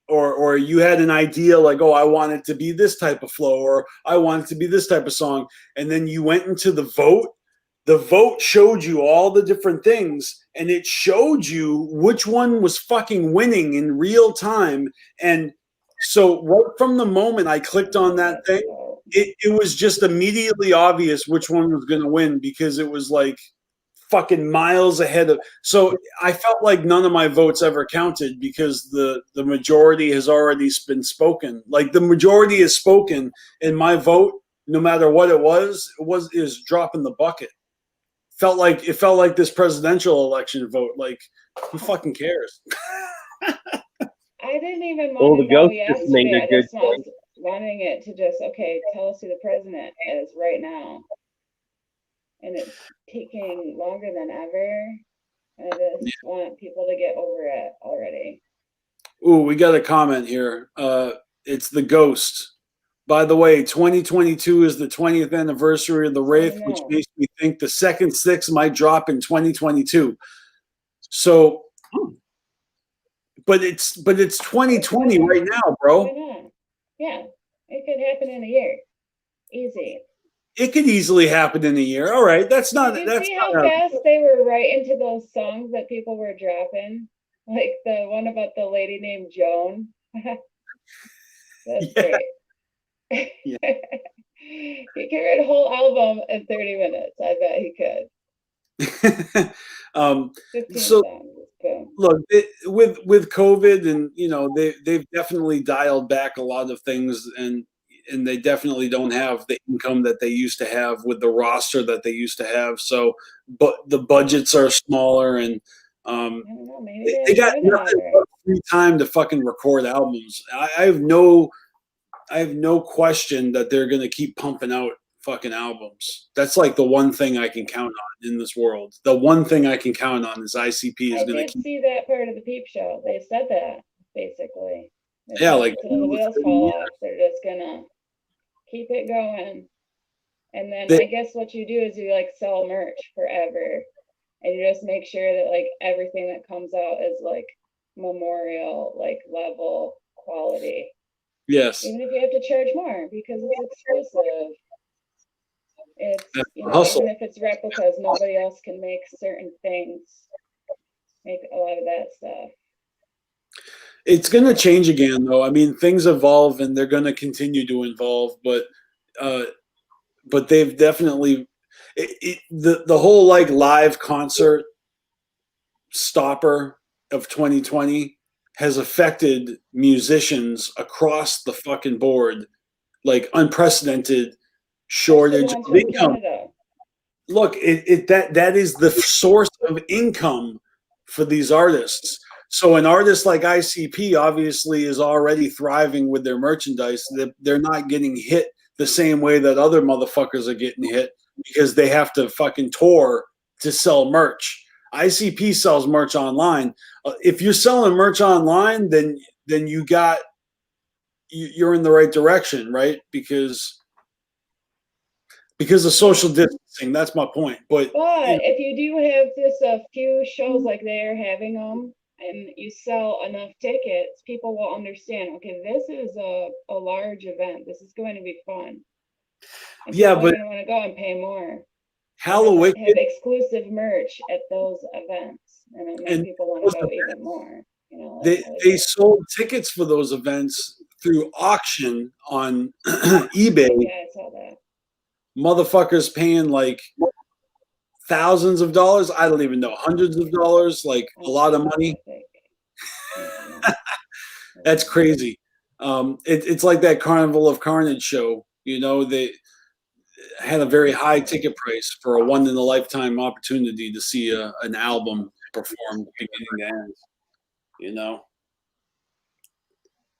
or you had an idea like, oh, I want it to be this type of flow, or I want it to be this type of song, and then you went into the vote showed you all the different things, and it showed you which one was fucking winning in real time. And so right from the moment I clicked on that thing, it was just immediately obvious which one was going to win, because it was like fucking miles ahead of. So I felt like none of my votes ever counted, because the majority has already been spoken. Like the majority is spoken, and my vote, no matter what it was is drop in the bucket. It felt like this presidential election vote. Like, who fucking cares? I didn't even Well, want the to know ghost just made yesterday. a I good just point. was wanting it to just, okay, tell us who the president is right now. And it's taking longer than ever. I just want people to get over it already. Ooh, we got a comment here. It's the Ghost. By the way, 2022 is the 20th anniversary of the Wraith, which makes me think the second six might drop in 2022. So, but it's 2020 right now, bro. Why not? Yeah, it could happen in a year. Easy. It could easily happen in a year. All right, that's not. Did you That's see not how fast they were right into those songs that people were dropping? Like the one about the lady named Joan. That's Yeah. great. Yeah. He could write a whole album in 30 minutes. I bet he could. 15 so songs. Boom. look, with COVID, and they've definitely dialed back a lot of things, and they definitely don't have the income that they used to have with the roster that they used to have. So, but the budgets are smaller, and I don't know, maybe they got doing it nothing right. but free time to fucking record albums. I have no question that they're gonna keep pumping out fucking albums. That's like the one thing I can count on in this world. The one thing I can count on is ICP is I gonna did keep. see that part of the peep show. They said that basically. They Yeah, said like until the wheels fall off, they're just gonna keep it going. And then I guess what you do is you like sell merch forever, and you just make sure that like everything that comes out is like memorial, like level quality. Yes. Even if you have to charge more because it's exclusive. It's, hustle. even if it's replicas, nobody else can make certain things. Make a lot of that stuff. It's going to change again, though. I mean, things evolve, and they're going to continue to evolve. But they've definitely the whole like live concert stopper of 2020 has affected musicians across the fucking board, like unprecedented shortage of income. Canada. Look, that is the source of income for these artists. So an artist like ICP obviously is already thriving with their merchandise. They're not getting hit the same way that other motherfuckers are getting hit because they have to fucking tour to sell merch. ICP sells merch online. If you're selling merch online, then you're in the right direction, right? Because of social distancing. That's my point. But if you do have just a few shows like they're having them, and you sell enough tickets, people will understand, okay, this is a large event. This is going to be fun. And yeah, people are but going to want to go and pay more. Halloween have exclusive merch at those events, and it makes people want to go even more. They sold tickets for those events through auction on eBay. Yeah, I saw that. Motherfuckers paying like thousands of dollars. I don't even know, hundreds of dollars, like a lot of money. That's crazy. It's like that Carnival of Carnage show. They had a very high ticket price for a one-in-a-lifetime opportunity to see an album performed beginning to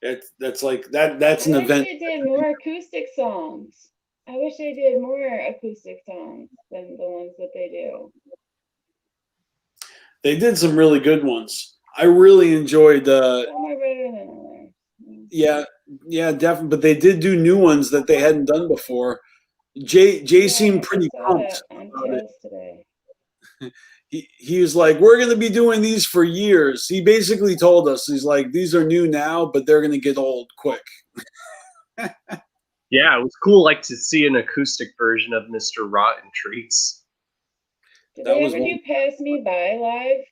end. That's like that. That's an event. They did more acoustic songs. I wish they did more acoustic songs than the ones that they do. They did some really good ones. I really enjoyed. Some are better than others. Yeah, definitely. But they did do new ones that they hadn't done before. Jay seemed pretty pumped about it. Today. He was like, we're going to be doing these for years. He basically told us, he's like, these are new now, but they're going to get old quick. Yeah, it was cool, like to see an acoustic version of Mr. Rotten Treats. Did they ever do Pass Me By live?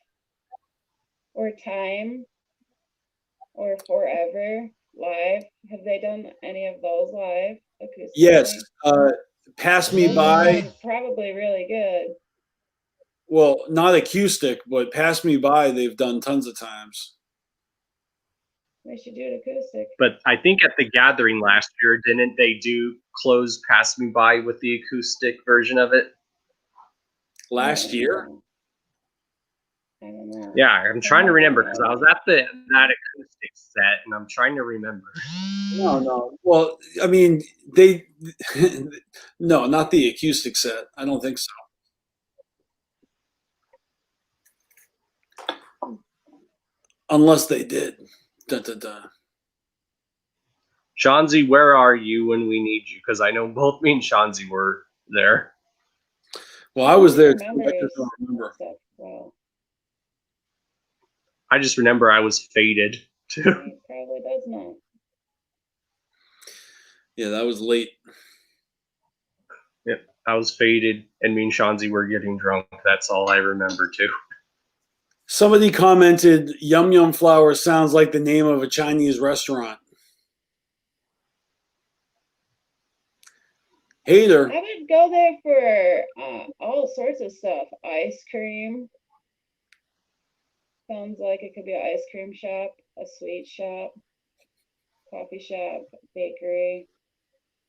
Or Time? Or Forever live? Have they done any of those live acoustically? Yes. Pass Me By. Probably really good. Well, not acoustic, but Pass Me By they've done tons of times. They should do it acoustic. But I think at the gathering last year, didn't they do Close Pass Me By with the acoustic version of it? Last year? I don't know. Yeah, I'm trying to remember because I was at that acoustic set and I'm trying to remember. No. Well, I mean, no, not the acoustic set. I don't think so. Unless they did. Da, da, da. Shanzi, where are you when we need you? Because I know both me and Shanzi were there. Well, I was there too. I Remembers just don't remember. stuff well. I just remember I was faded too. He probably does not. Yeah, that was late. Yep, I was faded, and me and Shanzi were getting drunk. That's all I remember too. Somebody commented, Yum Yum Flower sounds like the name of a Chinese restaurant. Hater. I would go there for all sorts of stuff. Ice cream. Sounds like it could be an ice cream shop, a sweet shop, coffee shop, bakery,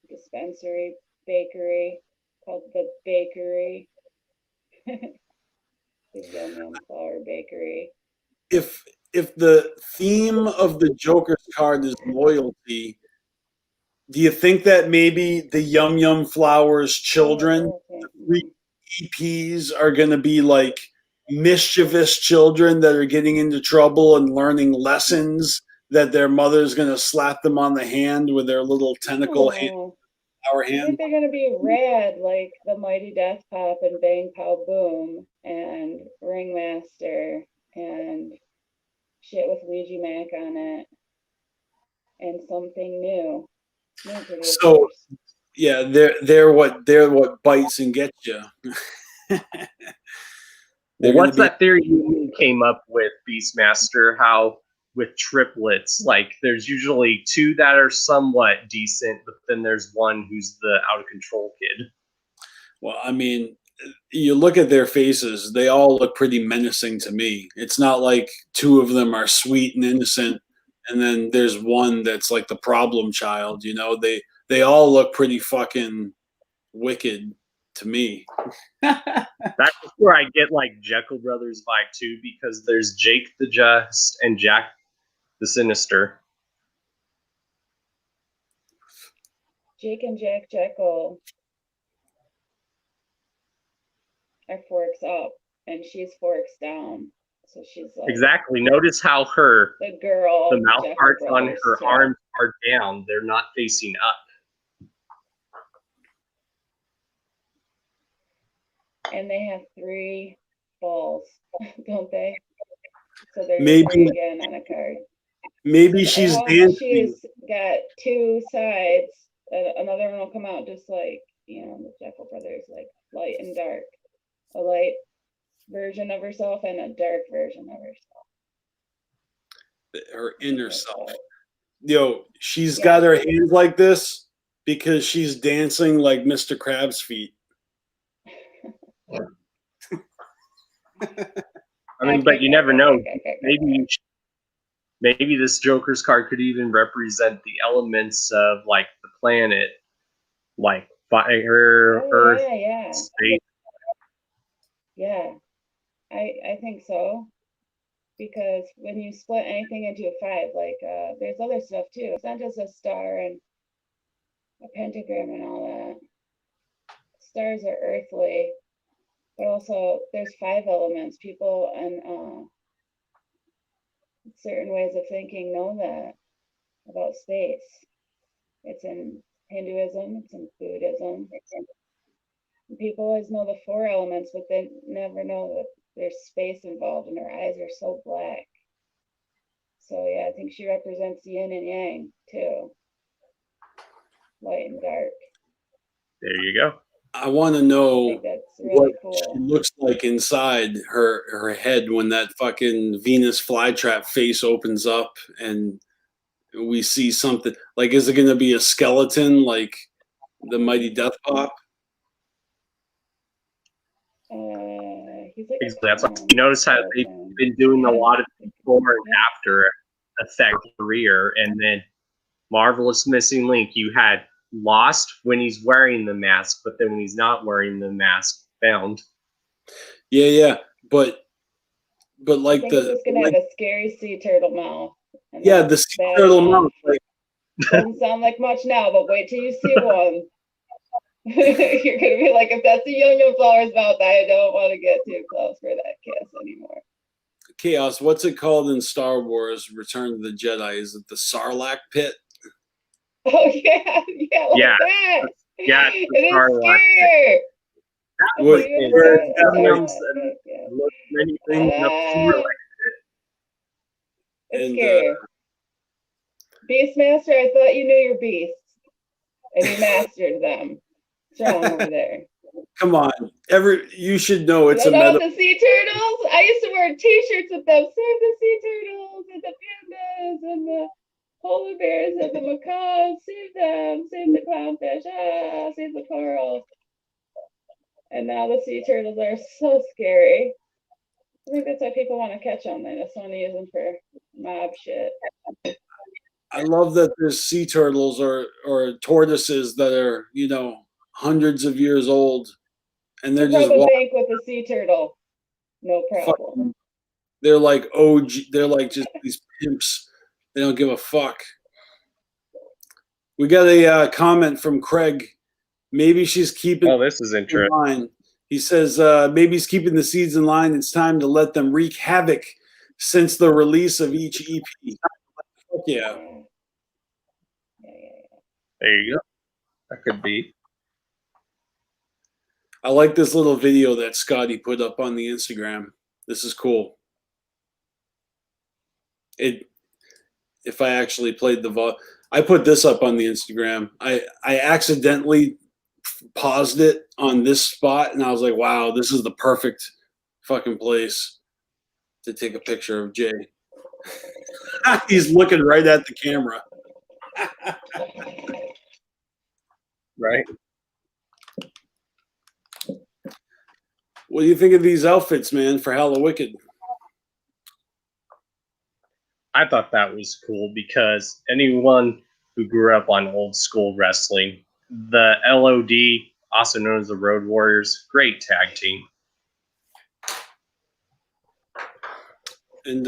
dispensary, bakery, called the Bakery. The Yum Yum Flower Bakery. If the theme of the Joker's card is loyalty, do you think that maybe the Yum Yum Flowers children, the 3 EPs, are going to be like mischievous children that are getting into trouble and learning lessons that their mother's going to slap them on the hand with their little tentacle flower I hand? think they're going to be rad like the Mighty Death Pop and Bang Pow Boom and Ringmaster and shit with Ouija Mac on it and something new. So yeah, they're what bites and gets you. Well, what's that theory you came up with, Beastmaster? How with triplets, like there's usually 2 that are somewhat decent, but then there's one who's the out of control kid. Well, I mean, you look at their faces; they all look pretty menacing to me. It's not like 2 of them are sweet and innocent, and then there's one that's like the problem child. You know, they all look pretty fucking wicked to me. That's where I get like Jekyll Brothers vibe too, because there's Jake the Just and Jack the Sinister. Jake and Jack Jekyll are forks up and she's forks down. So she's like exactly. Notice how the mouth parts on her arms are down. They're not facing up. And they have 3 balls, don't they? So there's Maybe 3 again on a card. Maybe she's dancing. She's got 2 sides. Another one will come out just like, you know, the Jekyll Brothers, like light and dark. A light version of herself and a dark version of herself. Her inner self. Yo, she's got her hands like this because she's dancing like Mr. Krabs' feet. I mean, but you never know. Maybe this Joker's card could even represent the elements of like the planet, like fire, earth, space. Yeah, I think so. Because when you split anything into a 5, like there's other stuff too. It's not just a star and a pentagram and all that. Stars are earthly, but also there's 5 elements. People and certain ways of thinking know that about space. It's in Hinduism, it's in Buddhism. People always know the 4 elements, but they never know that there's space involved and her eyes are so black. So yeah, I think she represents yin and yang too. Light and dark. There you go. I want to know really what she looks like inside her head when that fucking Venus flytrap face opens up and we see something. Like, is it going to be a skeleton like the Mighty Death Pop? That's like, you notice how they've been doing a lot of before and after effect career, and then Marvelous Missing Link, you had Lost when he's wearing the mask, but then when he's not wearing the mask, found. Yeah, but like it's gonna have a scary sea turtle mouth. Yeah, the sea turtle mouth. Like, doesn't sound like much now, but wait till you see one. You're gonna be like, if that's a Yum Yum Flower's mouth, I don't want to get too close for that kiss anymore. Chaos, what's it called in Star Wars Return of the Jedi? Is it the Sarlacc pit? Oh yeah, yeah, like Yeah. that. Yeah, it's the It is Sarlacc scary. That What- was You where understand? It's Gundams Sarlacc, and yeah. many things in a sewer like It's And, scary. Beastmaster, I thought you knew your beasts, and you mastered them. What's wrong over there? come on, you should know it's You a don't know meta. the sea turtles? I used to wear T-shirts with them. Save the sea turtles and the pandas and the polar bears and the macaws. Save them. Save the clownfish. Ah, save the corals. And now the sea turtles are so scary. I think that's why people want to catch them. They just want to use them for mob shit. I love that there's sea turtles or tortoises that are, you know, hundreds of years old, and they're They'll just rob a bank with a sea turtle. No problem. fucking, they're like OG, they're like just these pimps. They don't give a fuck. We got a comment from Craig. Maybe she's keeping Oh, this is in interesting. line. He says maybe he's keeping the seeds in line. It's time to let them wreak havoc since the release of each EP. Fuck yeah. There you go. That could be. I like this little video that Scotty put up on the Instagram. This is cool. If I actually played I put this up on the Instagram. I accidentally paused it on this spot, and I was like, wow, this is the perfect fucking place to take a picture of Jay. He's looking right at the camera. Right. What do you think of these outfits, man, for Hallowicked? I thought that was cool because anyone who grew up on old school wrestling, the LOD, also known as the Road Warriors, great tag team. And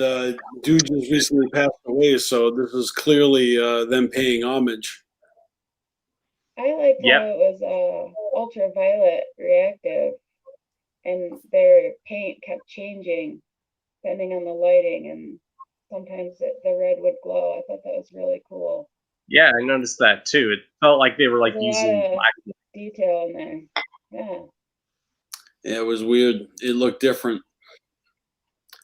dude just recently passed away, so this is clearly them paying homage. I liked Yep. how it was ultraviolet reactive, and their paint kept changing depending on the lighting, and sometimes the red would glow. I thought that was really cool. Yeah, I noticed that too. It felt like they were like There's a using lot of black. detail in there. Yeah. Yeah, it was weird. It looked different.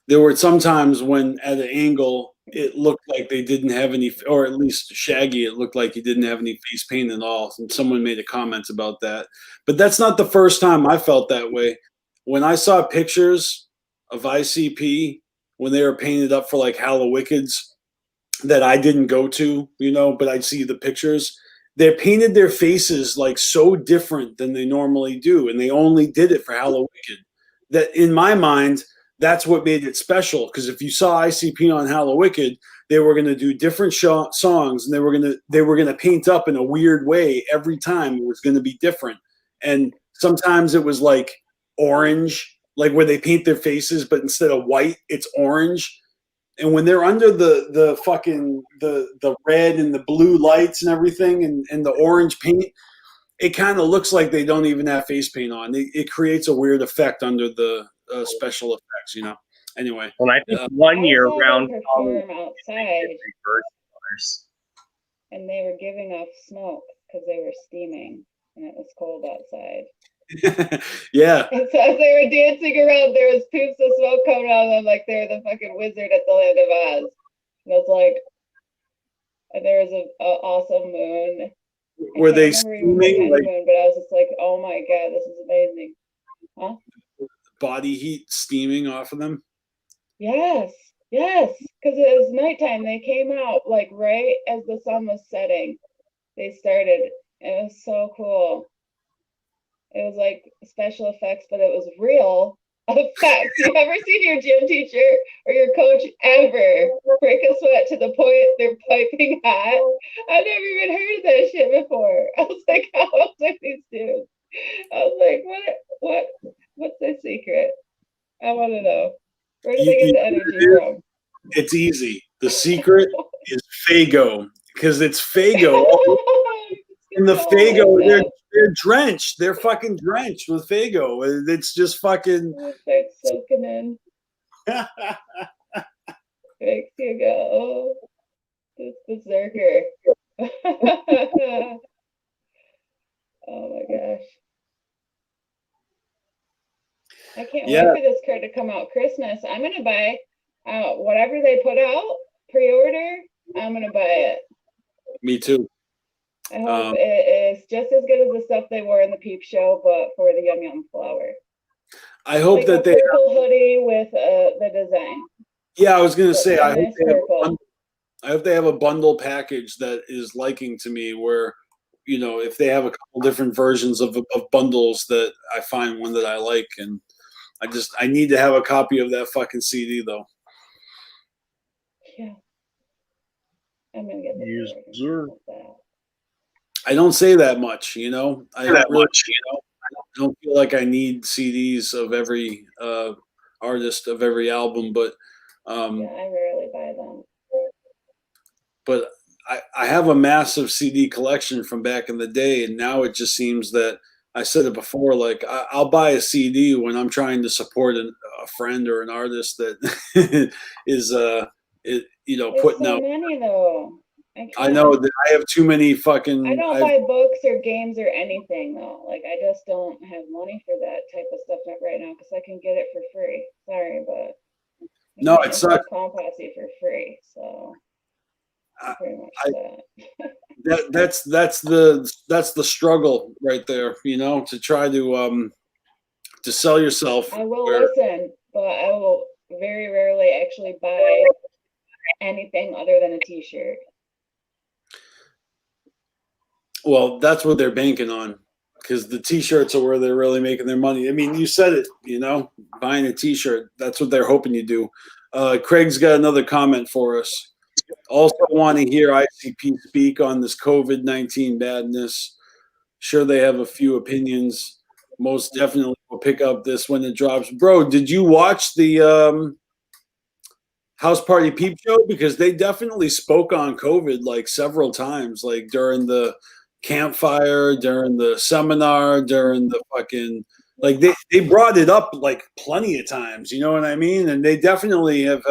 There were some times when at an angle it looked like they didn't have any, or at least Shaggy, it looked like he didn't have any face paint at all. And someone made a comment about that. But that's not the first time I felt that way. When I saw pictures of ICP when they were painted up for like Hallowickeds that I didn't go to, you know, but I'd see the pictures. They painted their faces like so different than they normally do, and they only did it for Hallowicked. That in my mind, that's what made it special. Because if you saw ICP on Hallowicked, they were going to do different songs, and they were gonna paint up in a weird way every time. It was going to be different, and sometimes it was like orange, like where they paint their faces, but instead of white, it's orange. And when they're under the fucking the red and the blue lights and everything, and the orange paint, it kind of looks like they don't even have face paint on. It creates a weird effect under the special effects, you know. Anyway, When I think 1 year I saw round, them perform outside, reverse colors. and they were giving off smoke because they were steaming, and it was cold outside. yeah. And so as they were dancing around, there was poops of smoke coming out of them like they were the fucking wizard at the Land of Oz. And it's like, and there was an awesome moon. Were they steaming? like moon, but I was just like, oh my god, this is amazing. Huh? body heat steaming off of them? Yes, yes, because it was nighttime. They came out like right as the sun was setting. They started. It was so cool. It was like special effects, but it was real effects. You ever seen your gym teacher or your coach ever break a sweat to the point they're piping hot? I've never even heard of that shit before. I was like, how else are these dudes? I was like, what's the secret? I want to know. Where do they get the energy from? It's easy. The secret is Fago, because it's Fago. And the Fago, they're drenched. They're fucking drenched with Fago. It's just fucking. It's soaking in. You go. This berserker. Oh my gosh. I can't wait for this card to come out Christmas. I'm gonna buy whatever they put out, pre-order, I'm gonna buy it. Me too. I hope it is just as good as the stuff they wore in the Peep Show, but for the Yum Yum flower. I hope like that a purple hoodie with the design. Yeah, I was gonna say I nice hope they have a bundle package that is liking to me where, you know, if they have a couple different versions of bundles that I find one that I like, and I need to have a copy of that fucking CD though. Yeah. I'm gonna get that. I don't say that much, you know. I don't feel like I need CDs of every artist of every album, but yeah, I rarely buy them. But I have a massive CD collection from back in the day, and now it just seems that I said it before. Like I'll buy a CD when I'm trying to support a friend or an artist that is putting so out. Many though. I know that I have too many fucking. I don't buy books or games or anything though. Like I just don't have money for that type of stuff right now because I can get it for free. Sorry, but no, it sucks. Clown Posse for free, so pretty much that's the struggle right there. You know, to try to sell yourself. I will listen, but I will very rarely actually buy anything other than a T-shirt. Well, that's what they're banking on, because the T-shirts are where they're really making their money. I mean, you said it, you know, buying a T-shirt. That's what they're hoping you do. Craig's got another comment for us. Also want to hear ICP speak on this COVID-19 badness. Sure, they have a few opinions. Most definitely will pick up this when it drops. Bro, did you watch the House Party Peep Show? Because they definitely spoke on COVID like several times, like during the campfire, during the seminar, during the fucking, like they brought it up like plenty of times, you know what I mean? And they definitely have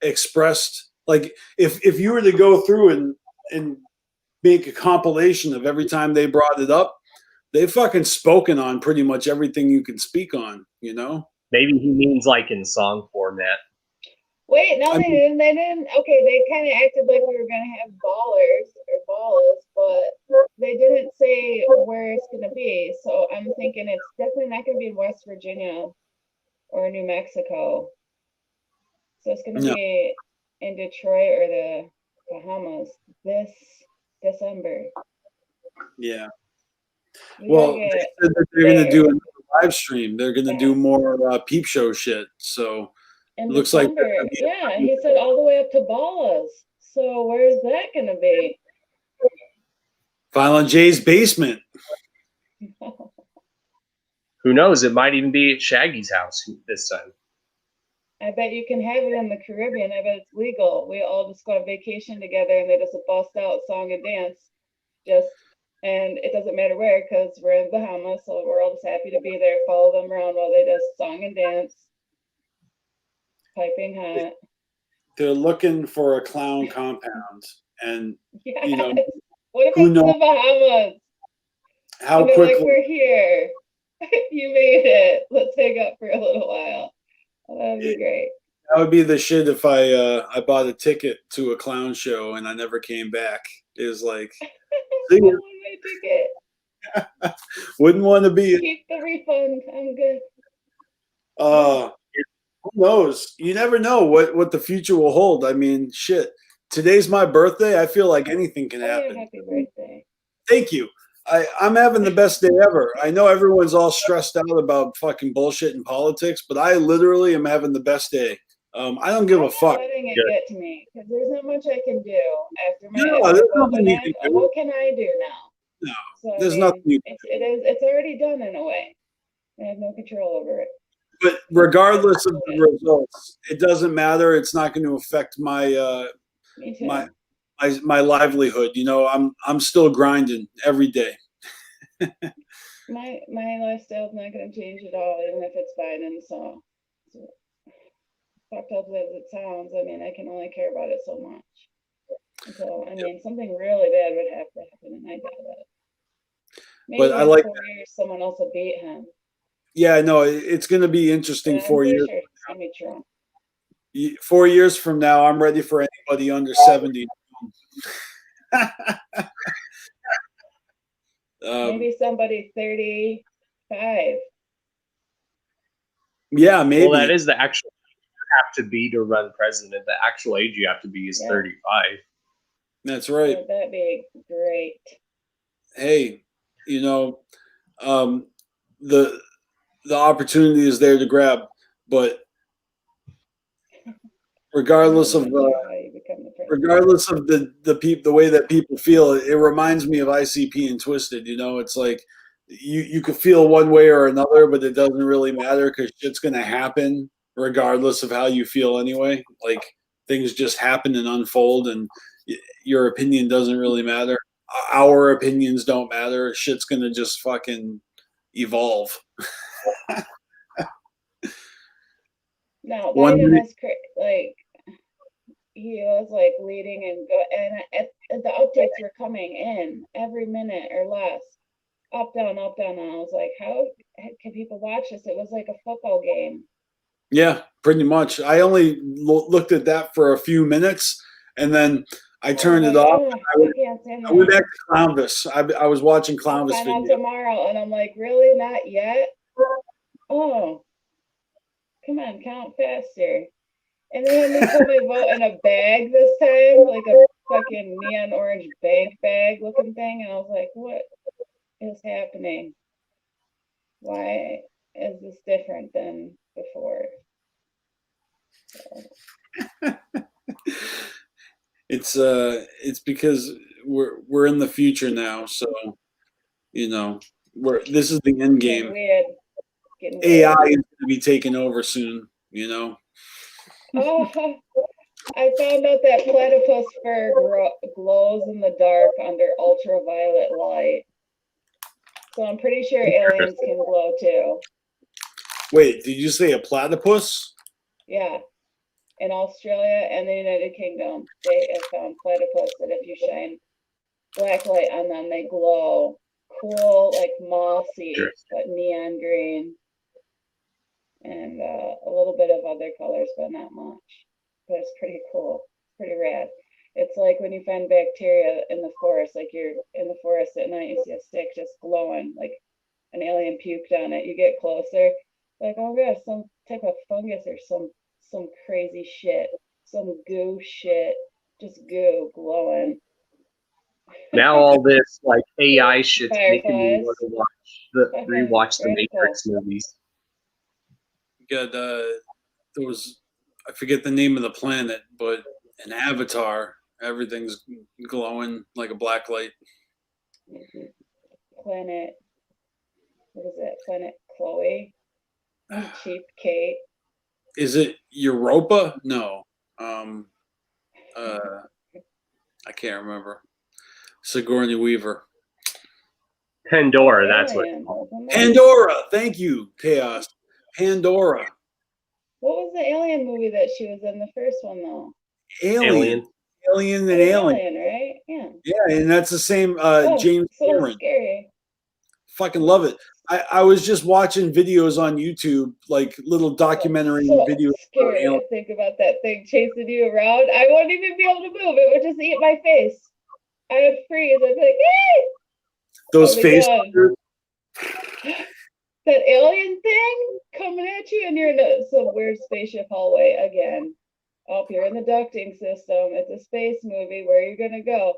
expressed, like, if you were to go through and make a compilation of every time they brought it up, they've fucking spoken on pretty much everything you can speak on, you know? Maybe he means like in song format. Wait, no, they didn't. Okay, they kind of acted like we were going to have ballers or ballas, but they didn't say where it's going to be. So I'm thinking it's definitely not going to be in West Virginia or New Mexico. So it's going to be in Detroit or the Bahamas this December. Yeah. Well, they said that they're going to do a live stream. They're going to do more peep show shit. So in it looks December. like he said all the way up to Ballas. So where's that going to be? Violent J's basement. Who knows? It might even be at Shaggy's house this time. I bet you can have it in the Caribbean. I bet it's legal. We all just go on vacation together and they just bust out song and dance. And it doesn't matter where because we're in Bahamas, so we're all just happy to be there, follow them around while they just song and dance. Piping hot. They're looking for a clown compound. And, you know, what if it's the Bahamas? How quickly? Like, we're here. You made it. Let's hang up for a little while. That'd be great. That would be the shit if I bought a ticket to a clown show and I never came back. It was like, I want my ticket. Wouldn't want to be. Keep the refund. I'm good. Who knows? You never know what the future will hold. I mean, shit. Today's my birthday. I feel like anything can happen. Yeah, happy birthday. Thank you. I'm having the best day ever. I know everyone's all stressed out about fucking bullshit in politics, but I literally am having the best day. I don't give a fuck. Letting it get to me because there's not much I can do after my. No, there's nothing you can do. What can I do now? No, so, there's nothing you can do. It's already done in a way. I have no control over it. But regardless of the results, it doesn't matter. It's not going to affect my my livelihood. You know, I'm still grinding every day. my lifestyle's not going to change at all, even if it's Biden. So fucked up as it sounds, I mean, I can only care about it so much. Until, I mean, something really bad would have to happen, and I doubt it. Maybe But I in like 4 years, someone else will beat him. Yeah, no, it's going to be interesting. And I'm 4 pretty years. sure it's gonna be Trump. 4 years from now, I'm ready for anybody under 70. Maybe somebody 35. Yeah, maybe. Well, that is the actual have to be to run president. The actual age you have to be is 35. That's right. So that'd be great. Hey, you know, the opportunity is there to grab, but regardless of the way that people feel, it reminds me of ICP and Twisted. You know, it's like you could feel one way or another, but it doesn't really matter because shit's gonna happen regardless of how you feel anyway. Like things just happen and unfold, and your opinion doesn't really matter. Our opinions don't matter. Shit's gonna just fucking evolve. No, Biden is like, he was like leading and the updates were coming in every minute or less. Up, down, up, down. And I was like, how can people watch this? It was like a football game. Yeah, pretty much. I only looked at that for a few minutes, and then I turned it off. I went back to Clownvis. I was watching Clownvis video. I'll find out tomorrow, and I'm like, really? Not yet? Oh, come on, count faster. And then they put my vote in a bag this time, like a fucking neon orange bank bag looking thing. And I was like, what is happening? Why is this different than before? It's because we're in the future now, so you know this is the end game. AI is going to be taking over soon, you know. Oh, I found out that platypus fur glows in the dark under ultraviolet light. So I'm pretty sure aliens can glow too. Wait, did you say a platypus? Yeah. In Australia and the United Kingdom, they have found platypus that if you shine black light on them, they glow. Cool, like mossy, but neon green. And a little bit of other colors, but not much. But it's pretty cool, pretty rad. It's like when you find bacteria in the forest, like you're in the forest at night, you see a stick just glowing, like an alien puked on it. You get closer, like, oh gosh, some type of fungus or some crazy shit, some goo shit, just goo glowing. Now all this like AI shit's making me want to rewatch the Matrix movies. Got there was, I forget the name of the planet, but an Avatar, everything's glowing like a black light. Planet, what is it? Planet Chloe? Cheap Kate. Is it Europa? No. I can't remember. Sigourney Weaver. Pandora, that's what it's called. Pandora, thank you, Chaos. Pandora. What was the alien movie that she was in, the first one though? Alien and Alien, right? Yeah. Yeah, and that's the same James Cameron. Scary. Fucking love it. I was just watching videos on YouTube, like little documentary videos. Scary to think about that thing chasing you around. I wouldn't even be able to move. It would just eat my face. I would freeze. I'd be like, hey! Those face. That alien thing coming at you, and you're in some weird spaceship hallway again. Oh, you're in the ducting system. It's a space movie. Where are you gonna go?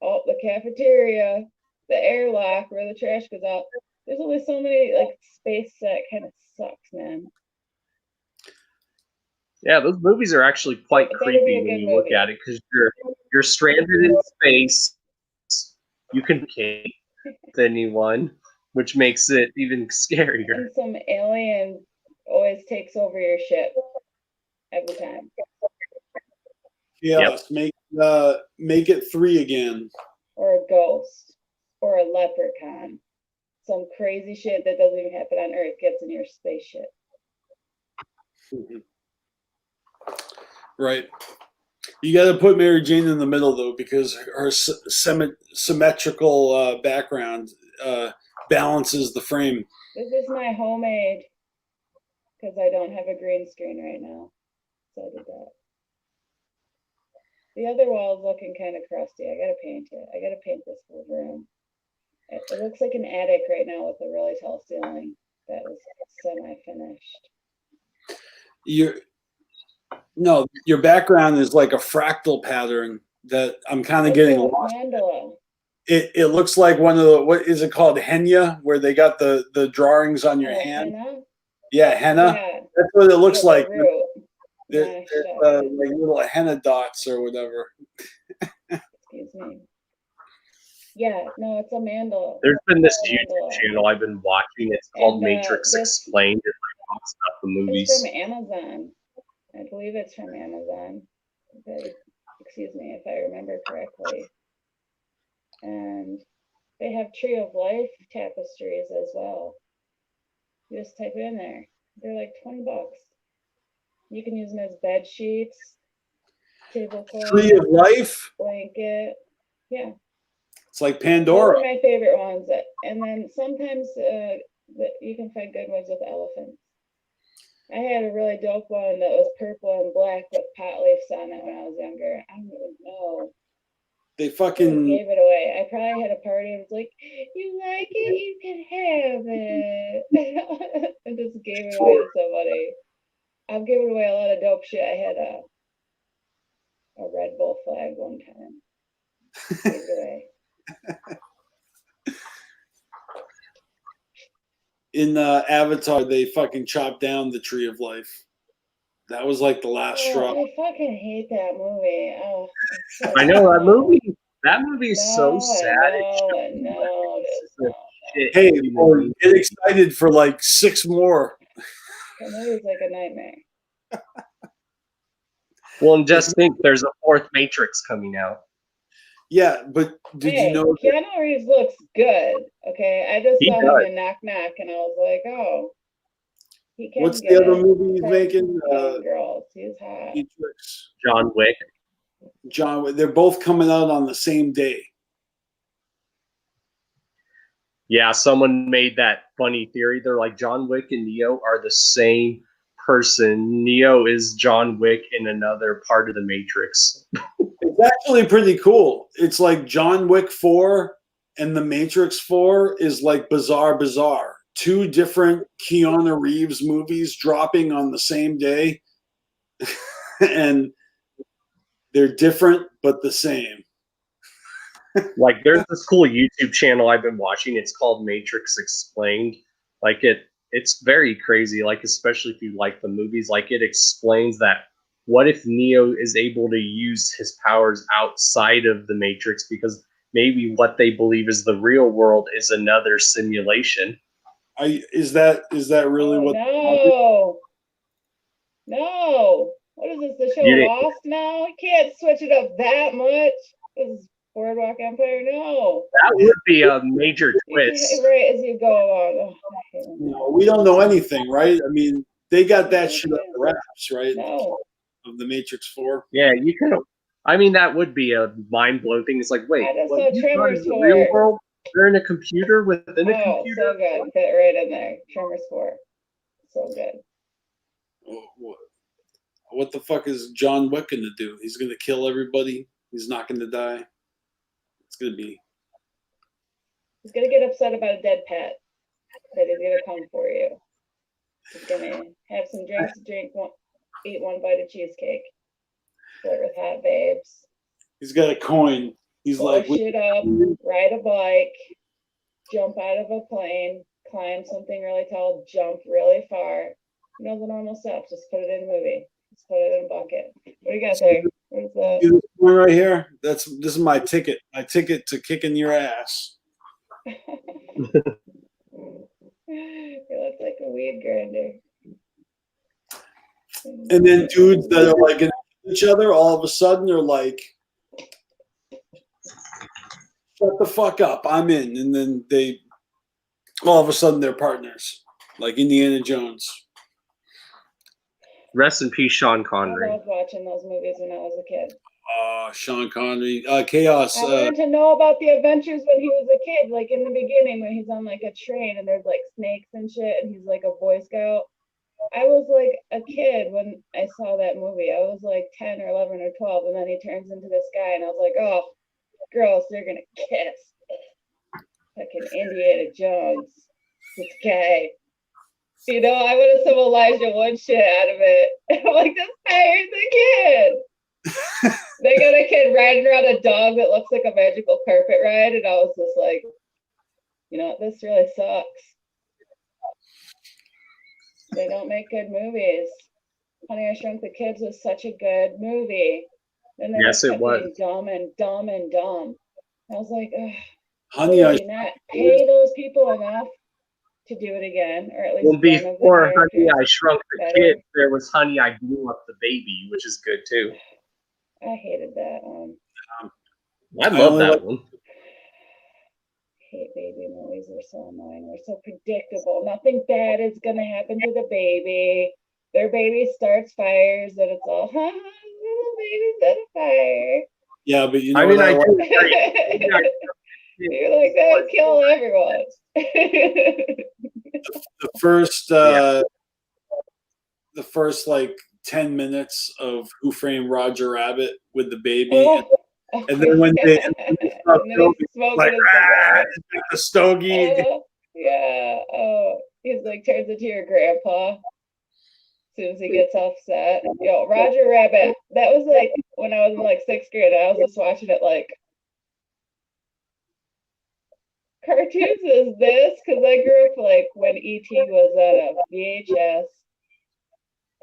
Oh, the cafeteria, the airlock where the trash goes out. There's only so many, like, space set kind of sucks, man. Yeah, those movies are actually quite creepy when you look at it, because you're stranded in space. You can kill anyone, which makes it even scarier. And some alien always takes over your ship every time. Yeah, yep. Make it 3 again. Or a ghost, or a leprechaun. Some crazy shit that doesn't even happen on Earth gets in your spaceship. Right. You got to put Mary Jane in the middle though, because her symmetrical background balances the frame. This is my homemade, because I don't have a green screen right now. So I did that. The other wall's looking kind of crusty. I gotta paint it. I gotta paint this whole room. It looks like an attic right now with a really tall ceiling that was semi-finished. Your background is like a fractal pattern that I'm kind of getting lost. Mandala. It looks like one of the, what is it called, henna, where they got the drawings on your hand. Henna? Yeah, henna. Yeah. That's what it looks like. They're like little henna dots or whatever. Excuse me. Yeah, no, it's a mandala. There's been this YouTube channel I've been watching. It's called Matrix Explained. It talks about the movies. It's from Amazon. I believe it's from Amazon. Excuse me if I remember correctly. And they have Tree of Life tapestries as well. You just type it in there. They're like $20. You can use them as bed sheets, tablecloth, Tree of Life, blanket. Yeah. It's like Pandora. Those are my favorite ones. And then sometimes you can find good ones with elephants. I had a really dope one that was purple and black with pot leaves on it when I was younger. I don't even know. They fucking gave it away. I probably had a party and was like, "You like it? You can have it." And just gave it away to somebody. I've given away a lot of dope shit. I had a Red Bull flag one time. Gave it away. In Avatar, they fucking chopped down the Tree of Life. That was like the last straw. I fucking hate that movie. Oh, I know that movie. That movie is so sad. No. Hey, get excited for like 6 more. That movie's like a nightmare. Well, and just think, there's a 4th Matrix coming out. Yeah, but did you know Keanu Reeves looks good? Okay, I just saw him in Knock Knock, and I was like, oh, he can. What's the other movie he's making? Girls, he's hot. Matrix. John Wick. John Wick. They're both coming out on the same day. Yeah, someone made that funny theory. They're like, John Wick and Neo are the same person. Neo is John Wick in another part of the Matrix. It's actually pretty cool. It's like John Wick 4 and the Matrix 4 is like bizarre. 2 different Keanu Reeves movies dropping on the same day. And they're different, but the same. Like, there's this cool YouTube channel I've been watching. It's called Matrix Explained. Like, it's very crazy, like, especially if you like the movies. Like, it explains that what if Neo is able to use his powers outside of the Matrix, because maybe what they believe is the real world is another simulation. Is that really what? No. What is this? The show Lost now? You can't switch it up that much. This is Boardwalk Empire. No. That would be a major twist. Right as you go along. No, we don't know anything, right? I mean, they got that shit up the wraps, right? No. Of the Matrix 4. Yeah, you could. I mean, that would be a mind-blowing thing. It's like, wait, Tremors the real world? They're in a computer within a computer? So good. Fit right in there. Tremors 4. So good. What the fuck is John Wick going to do? He's going to kill everybody? He's not going to die? It's going to be... He's going to get upset about a dead pet. That he's going to come for you. He's going to have some drinks to drink, eat 1 bite of cheesecake. Flirt with hot babes. He's got a coin. He's like... shit up, ride a bike, jump out of a plane, climb something really tall, jump really far. You know the normal stuff. Just put it in a movie. Just put it in a bucket. What do you got there? Where's that? See this one right here? This is my ticket. My ticket to kicking your ass. You look like a weed grinder. And then dudes that are like in each other, all of a sudden they're like, shut the fuck up, I'm in. And then they, all of a sudden they're partners, like Indiana Jones. Rest in peace, Sean I Connery. loved watching those movies when I was a kid. Sean Connery, Chaos. I wanted to know about the adventures when he was a kid, like in the beginning when he's on like a train and there's like snakes and shit and he's like a Boy Scout. I was like a kid when I saw that movie. I was like 10 or 11 or 12, and then he turns into this guy, and I was like, oh, gross, they're gonna kiss. Fucking Indiana Jones, this guy. You know, I would have some Elijah Wood shit out of it. I'm like, this guy is a kid. They got a kid riding around a dog that looks like a magical carpet ride, and I was just like, you know, this really sucks. They don't make good movies. Honey, I Shrunk the Kids was such a good movie. Then they Yes, just it kept was. being dumb and dumb and dumb. I was like, ugh, Honey, I did you not pay those people enough to do it again, or at least Well, one of the before Honey, characters? I Shrunk the better. Kid, there was Honey, I Blew Up the Baby, which is good too. I hated that one. I love only that like- one. Hate baby movies. They're so annoying. They're so predictable. Nothing bad is gonna happen to the baby. Their baby starts fires, and it's all, ha, little baby's on fire. Yeah, but you know I mean, what I I like? do agree. You're like, that would kill everyone. The first like 10 minutes of Who Framed Roger Rabbit with the baby, Oh. and then when they and then he's smoking like, a cigar. the stogie. Yeah. Oh, he's like turns into your grandpa as soon as he gets off set. Yo, Roger Rabbit. That was like when I was in like 6th grade. I was just watching it like, cartoons is this? Because I grew up like when ET was on a VHS,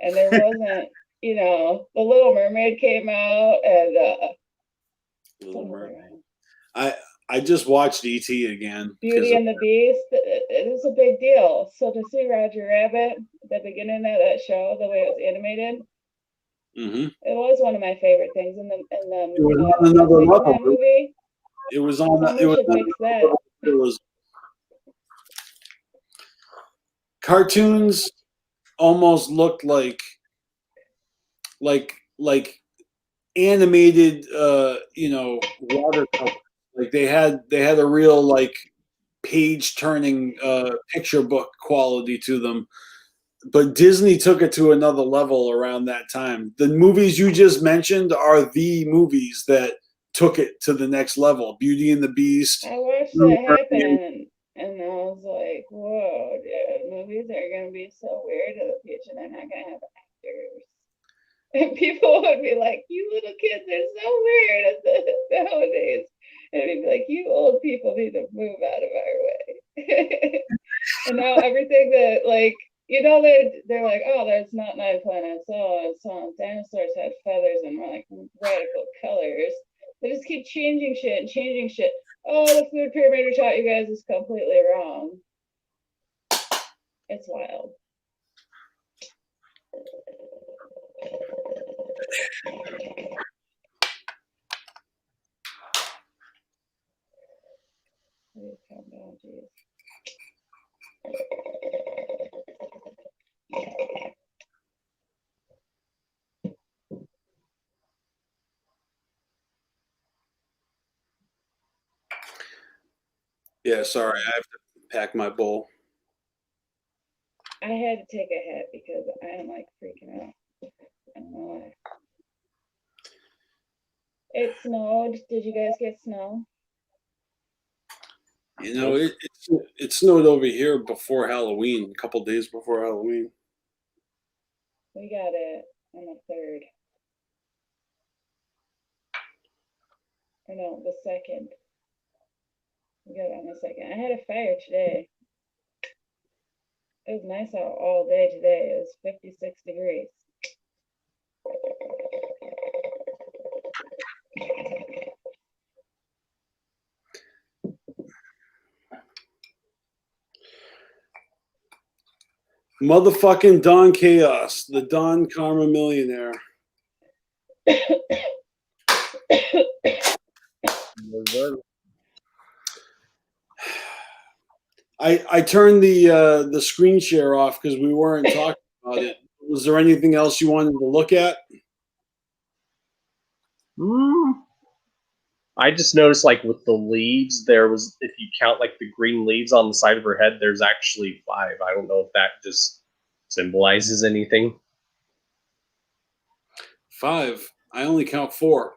and there wasn't, you know, The Little Mermaid came out, and Little Mermaid. I just watched E.T. again. Beauty and the Beast. It was a big deal. So to see Roger Rabbit at the beginning of that show, the way it was animated, it was one of my favorite things. And it was on another level. That movie. It was on. Somebody should mix that. It was cartoons almost looked like animated watercolor. Like they had a real like page turning picture book quality to them. But Disney took it to another level around that time. The movies you just mentioned are the movies that took it to the next level. Beauty and the Beast. I watched it happen, and I was like, whoa, dude, movies are going to be so weird in the future. They're not going to have actors. And people would be like, you little kids are so weird nowadays. And we'd be like, you old people need to move out of our way. And now everything that, like, you know, they're like, oh, there's not 9 planets. Oh, and so dinosaurs had feathers and like radical colors. They just keep changing shit and changing shit. Oh, the food pyramid we taught you guys is completely wrong. It's wild. Please calm down, geez. Yeah, sorry, I have to pack my bowl. I had to take a hit because I am like freaking out. I don't know why. It snowed. Did you guys get snow? You know, it snowed over here before Halloween, a couple days before Halloween. We got it on the 3rd. Or no, the 2nd. We got it on the 2nd. I had a fire today. It was nice out all day today. It was 56 degrees. Motherfucking Don Chaos, the Don Karma Millionaire. I turned the screen share off because we weren't talking about it. Was there anything else you wanted to look at? I just noticed, like, with the leaves, there was, if you count, like, the green leaves on the side of her head, there's actually 5. I don't know if that just symbolizes anything. 5. I only count 4.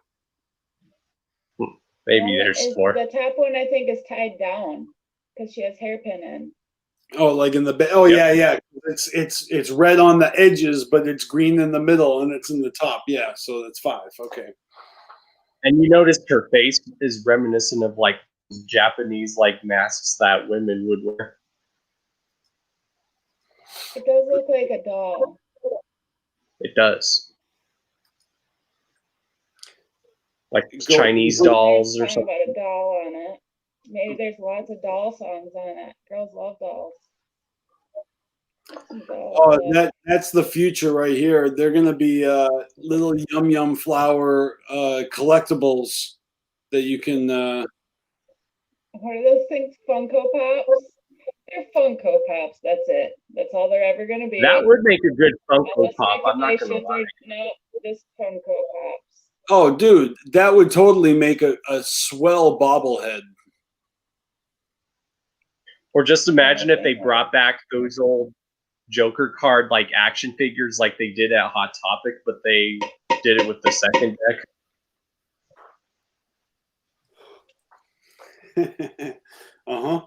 Maybe there's 4. The top one, I think, is tied down because she has hairpin in. Oh, like in the oh Yep. yeah. It's red on the edges, but it's green in the middle and it's in the top. Yeah, so that's 5. Okay. And you noticed her face is reminiscent of, like, Japanese, like, masks that women would wear. It does look like a doll. It does. Like Chinese dolls or something. About a doll on it. Maybe there's lots of doll songs on it. Girls love dolls. Oh, that's the future right here. They're gonna be little Yum Yum Flower collectibles that you can. What are those things? Funko Pops? They're Funko Pops. That's it. That's all they're ever gonna be. That would make a good Funko Pop. I'm not gonna lie. No, just Funko Pops. Oh, dude, that would totally make a swell bobblehead. Or just imagine if they brought back those old Joker card, like, action figures like they did at Hot Topic, but they did it with the second deck. Uh-huh.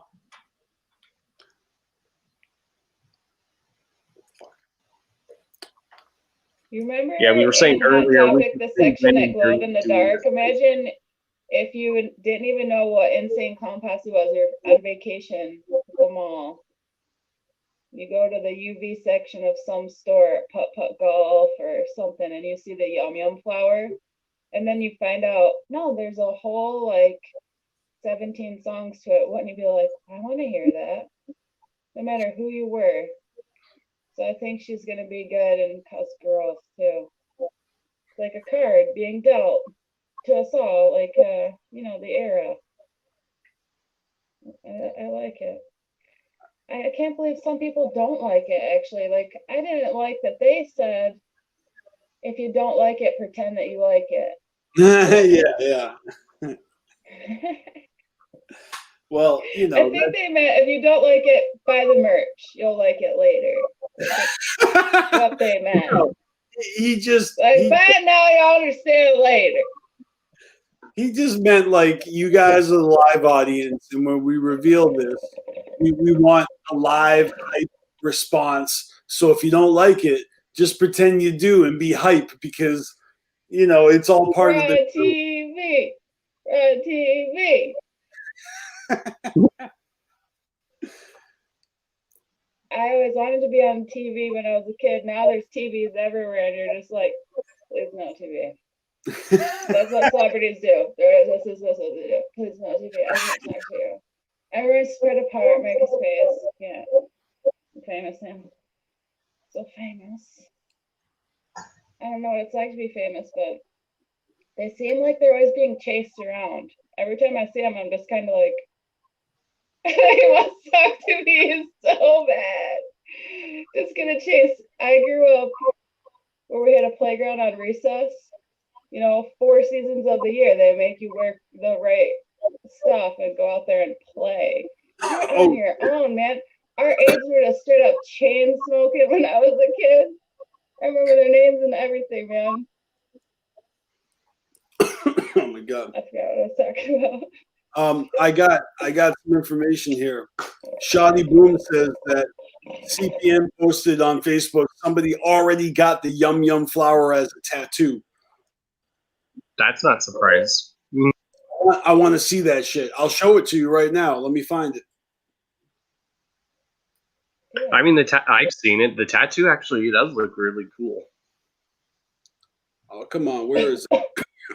You remember? Yeah, we were saying earlier. The section that glowed in the dark. Imagine if you didn't even know what Insane Clown Posse was. You're on vacation at the mall. You go to the UV section of some store, Putt Putt Golf or something, and you see the Yum Yum Flower, and then you find out, no, there's a whole, like, 17 songs to it. Wouldn't you be like, I want to hear that, no matter who you were? So I think she's going to be good and cause growth too. It's like a card being dealt to us all, like, you know, the era. I like it. I can't believe some people don't like it, actually. Like, I didn't like that they said, if you don't like it, pretend that you like it. Yeah. Well, you know. I think they meant if you don't like it, buy the merch. You'll like it later. That's what they meant. He just like, buy it now, you'll understand it later. He just meant, like, you guys are the live audience, and when we reveal this, we want a live hype response. So if you don't like it, just pretend you do and be hype, because, you know, it's all part of the TV. TV. I always wanted to be on TV when I was a kid. Now there's TVs everywhere, and you're just like, please no TV. That's what celebrities do. This is what they do. Please no TV. I don't talk to you. Everyone's spread apart, make a space. Yeah. I'm famous now. So famous. I don't know what it's like to be famous, but they seem like they're always being chased around. Every time I see them, I'm just kind of like, he wants to talk to me so bad. Just gonna chase. I grew up where we had a playground on recess. You know, 4 seasons of the year, they make you wear the right stuff and go out there and play. You're on your own, man. Our age were just straight up chain smoking when I was a kid. I remember their names and everything, man. Oh my God. I forgot what I was talking about. I got some information here. Shoddy Boom says that CPM posted on Facebook somebody already got the Yum Yum Flower as a tattoo. That's not surprising. I want to see that shit. I'll show it to you right now. Let me find it. I mean, I've seen it. The tattoo actually does look really cool. Oh, come on. Where is it?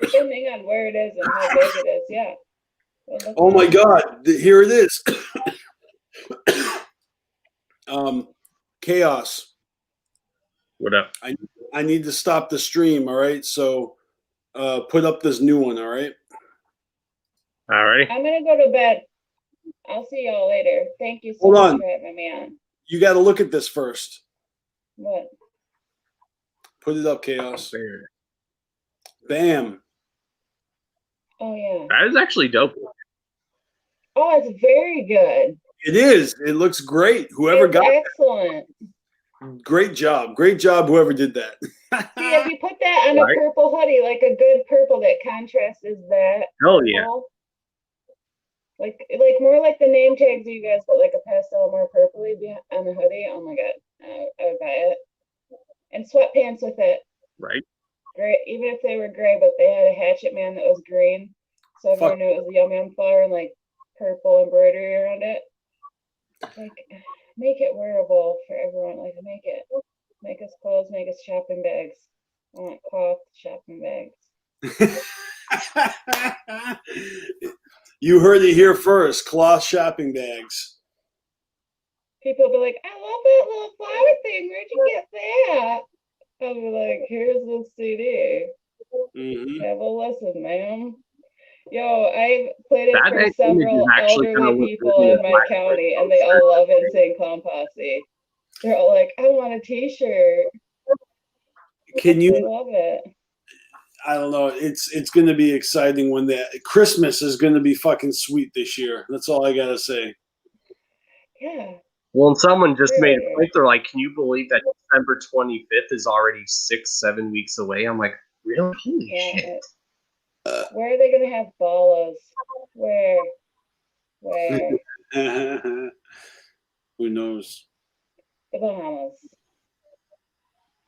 Depending on where it is and how big it is, yeah. Oh my God. Here it is. Chaos. What up? I need to stop the stream, all right? So put up this new one, all right? All right. I'm going to go to bed. I'll see y'all later. Thank you so much for having me on. You got to look at this first. What? Put it up, Chaos. Fair. Bam. Oh yeah. That is actually dope. Oh, it's very good. It is. It looks great. Whoever It's got excellent. that, great job. Great job, whoever did that. See, if you put that on Right. a purple hoodie, like a good purple that contrasts is that. Oh yeah. purple. Like more like the name tags you guys put like a pastel more purpley on the hoodie. Oh my god, I would buy it. And sweatpants with it. Right. Great, even if they were gray, but they had a Hatchet Man that was green, so everyone knew it was a Yum Yum flower and like purple embroidery around it. Like, make it wearable for everyone. Like, make us clothes, make us shopping bags. I want cloth shopping bags. You heard it here first. Cloth shopping bags. People will be like, I love that little flower thing. Where'd you get that? I'll be like, here's the CD. Mm-hmm. Have a listen, ma'am. Yo, I've played it That for image is several actually gonna elderly look people really in my black county, with and they poster. all love Insane Clown Posse. They're all like, I want a t-shirt. Can They you? love it. I don't know. It's going to be exciting when that Christmas is going to be fucking sweet this year. That's all I gotta say. Yeah. Well, and someone just made a Really? point. They're like, "Can you believe that December 25th is already 6-7 weeks away?" I'm like, "Really? Holy Yeah. shit!" Where are they gonna have ballas? Where? Who knows? The Bahamas.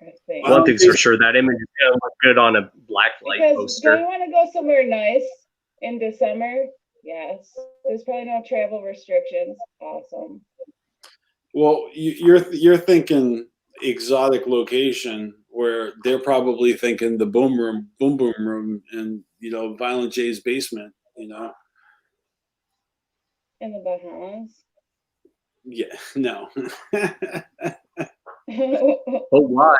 I think. One thing's for sure: that image is gonna look good on a black light Because poster. do you want to go somewhere nice in December? Yes. There's probably no travel restrictions. Awesome. Well, you're thinking exotic location where they're probably thinking the boom boom room, and Violent J's basement. In the Bahamas. Yeah, no. But why?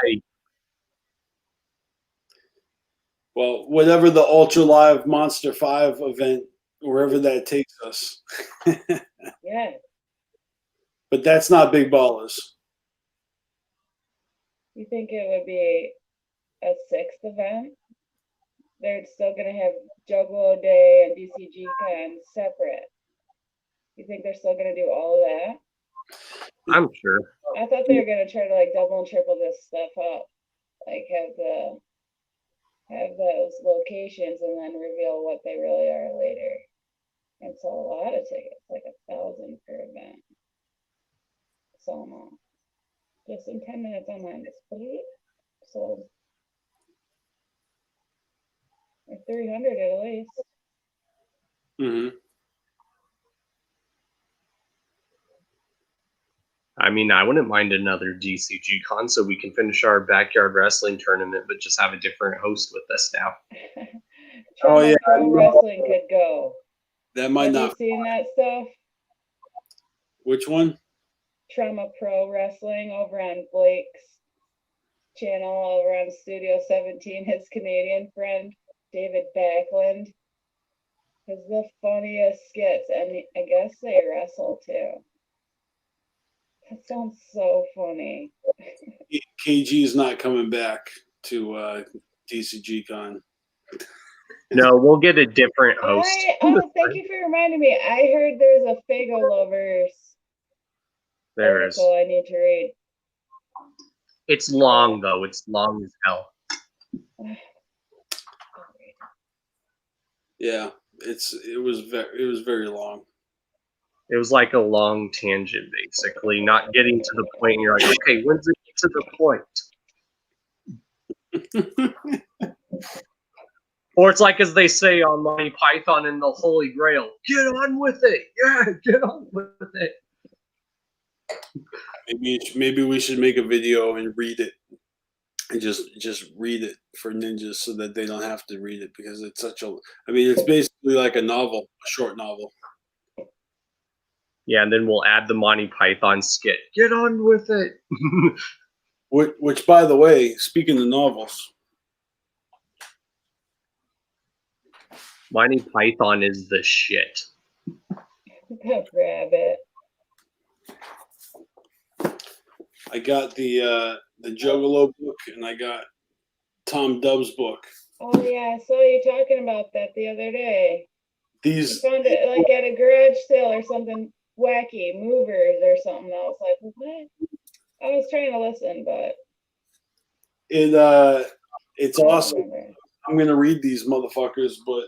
Well, whatever the Ultra Live Monster 5 event, wherever that takes us. Yeah. But that's not Big Ballers. You think it would be a sixth event? They're still gonna have Juggalo Day and DCG Con separate. You think they're still gonna do all of that? I'm sure. I thought they were gonna try to like double and triple this stuff up, like have those locations and then reveal what they really are later. It's a lot of tickets, like 1,000 per event. So just in 10 minutes online, just sold. Or 300 at least. Mm-hmm. I mean, I wouldn't mind another DCG con so we can finish our backyard wrestling tournament, but just have a different host with us now. Oh, yeah. Pro wrestling could go. That might Have not. you seen that stuff? Which one? Trauma Pro Wrestling over on Blake's channel over on Studio 17. His Canadian friend David Backlund has the funniest skits, and I guess they wrestle too. That sounds so funny. KG is not coming back to DCG Con. No, we'll get a different host. Thank you for reminding me. I heard there's a Fago Lovers There is. article I need to read. It's long though. It's long as hell. Yeah, it was very long. It was like a long tangent, basically, not getting to the point. And you're like, okay, when's it get to the point? Or it's like, as they say on Monty Python and the Holy Grail, get on with it. Yeah, get on with it. Maybe we should make a video and read it, and just read it for ninjas so that they don't have to read it, because it's it's basically like a novel, a short novel. Yeah, and then we'll add the Monty Python skit. Get on with it. Which, by the way, speaking of novels, Monty Python is the shit. Rabbit. I got the Juggalo book, and I got Tom Dove's book. Oh yeah, I saw you talking about that the other day. You These found it like at a garage sale or something wacky, movers or something. I was like, what? I was trying to listen, but it's I don't awesome. remember. I'm gonna read these motherfuckers, but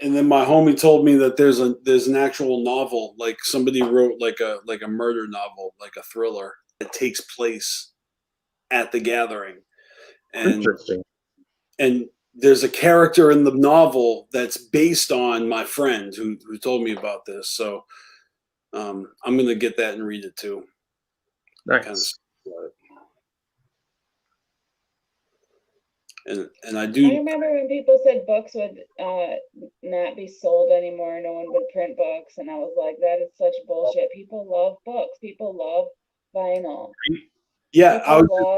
and then my homie told me that there's an actual novel, like somebody wrote like a murder novel, like a thriller that takes place at the gathering, and Interesting. and there's a character in the novel that's based on my friend who told me about this. So I'm gonna get that and read it too. Nice. And I I do. remember when people said books would not be sold anymore, no one would print books, and I was like, that is such bullshit. People love books. People love vinyl. Yeah, I was People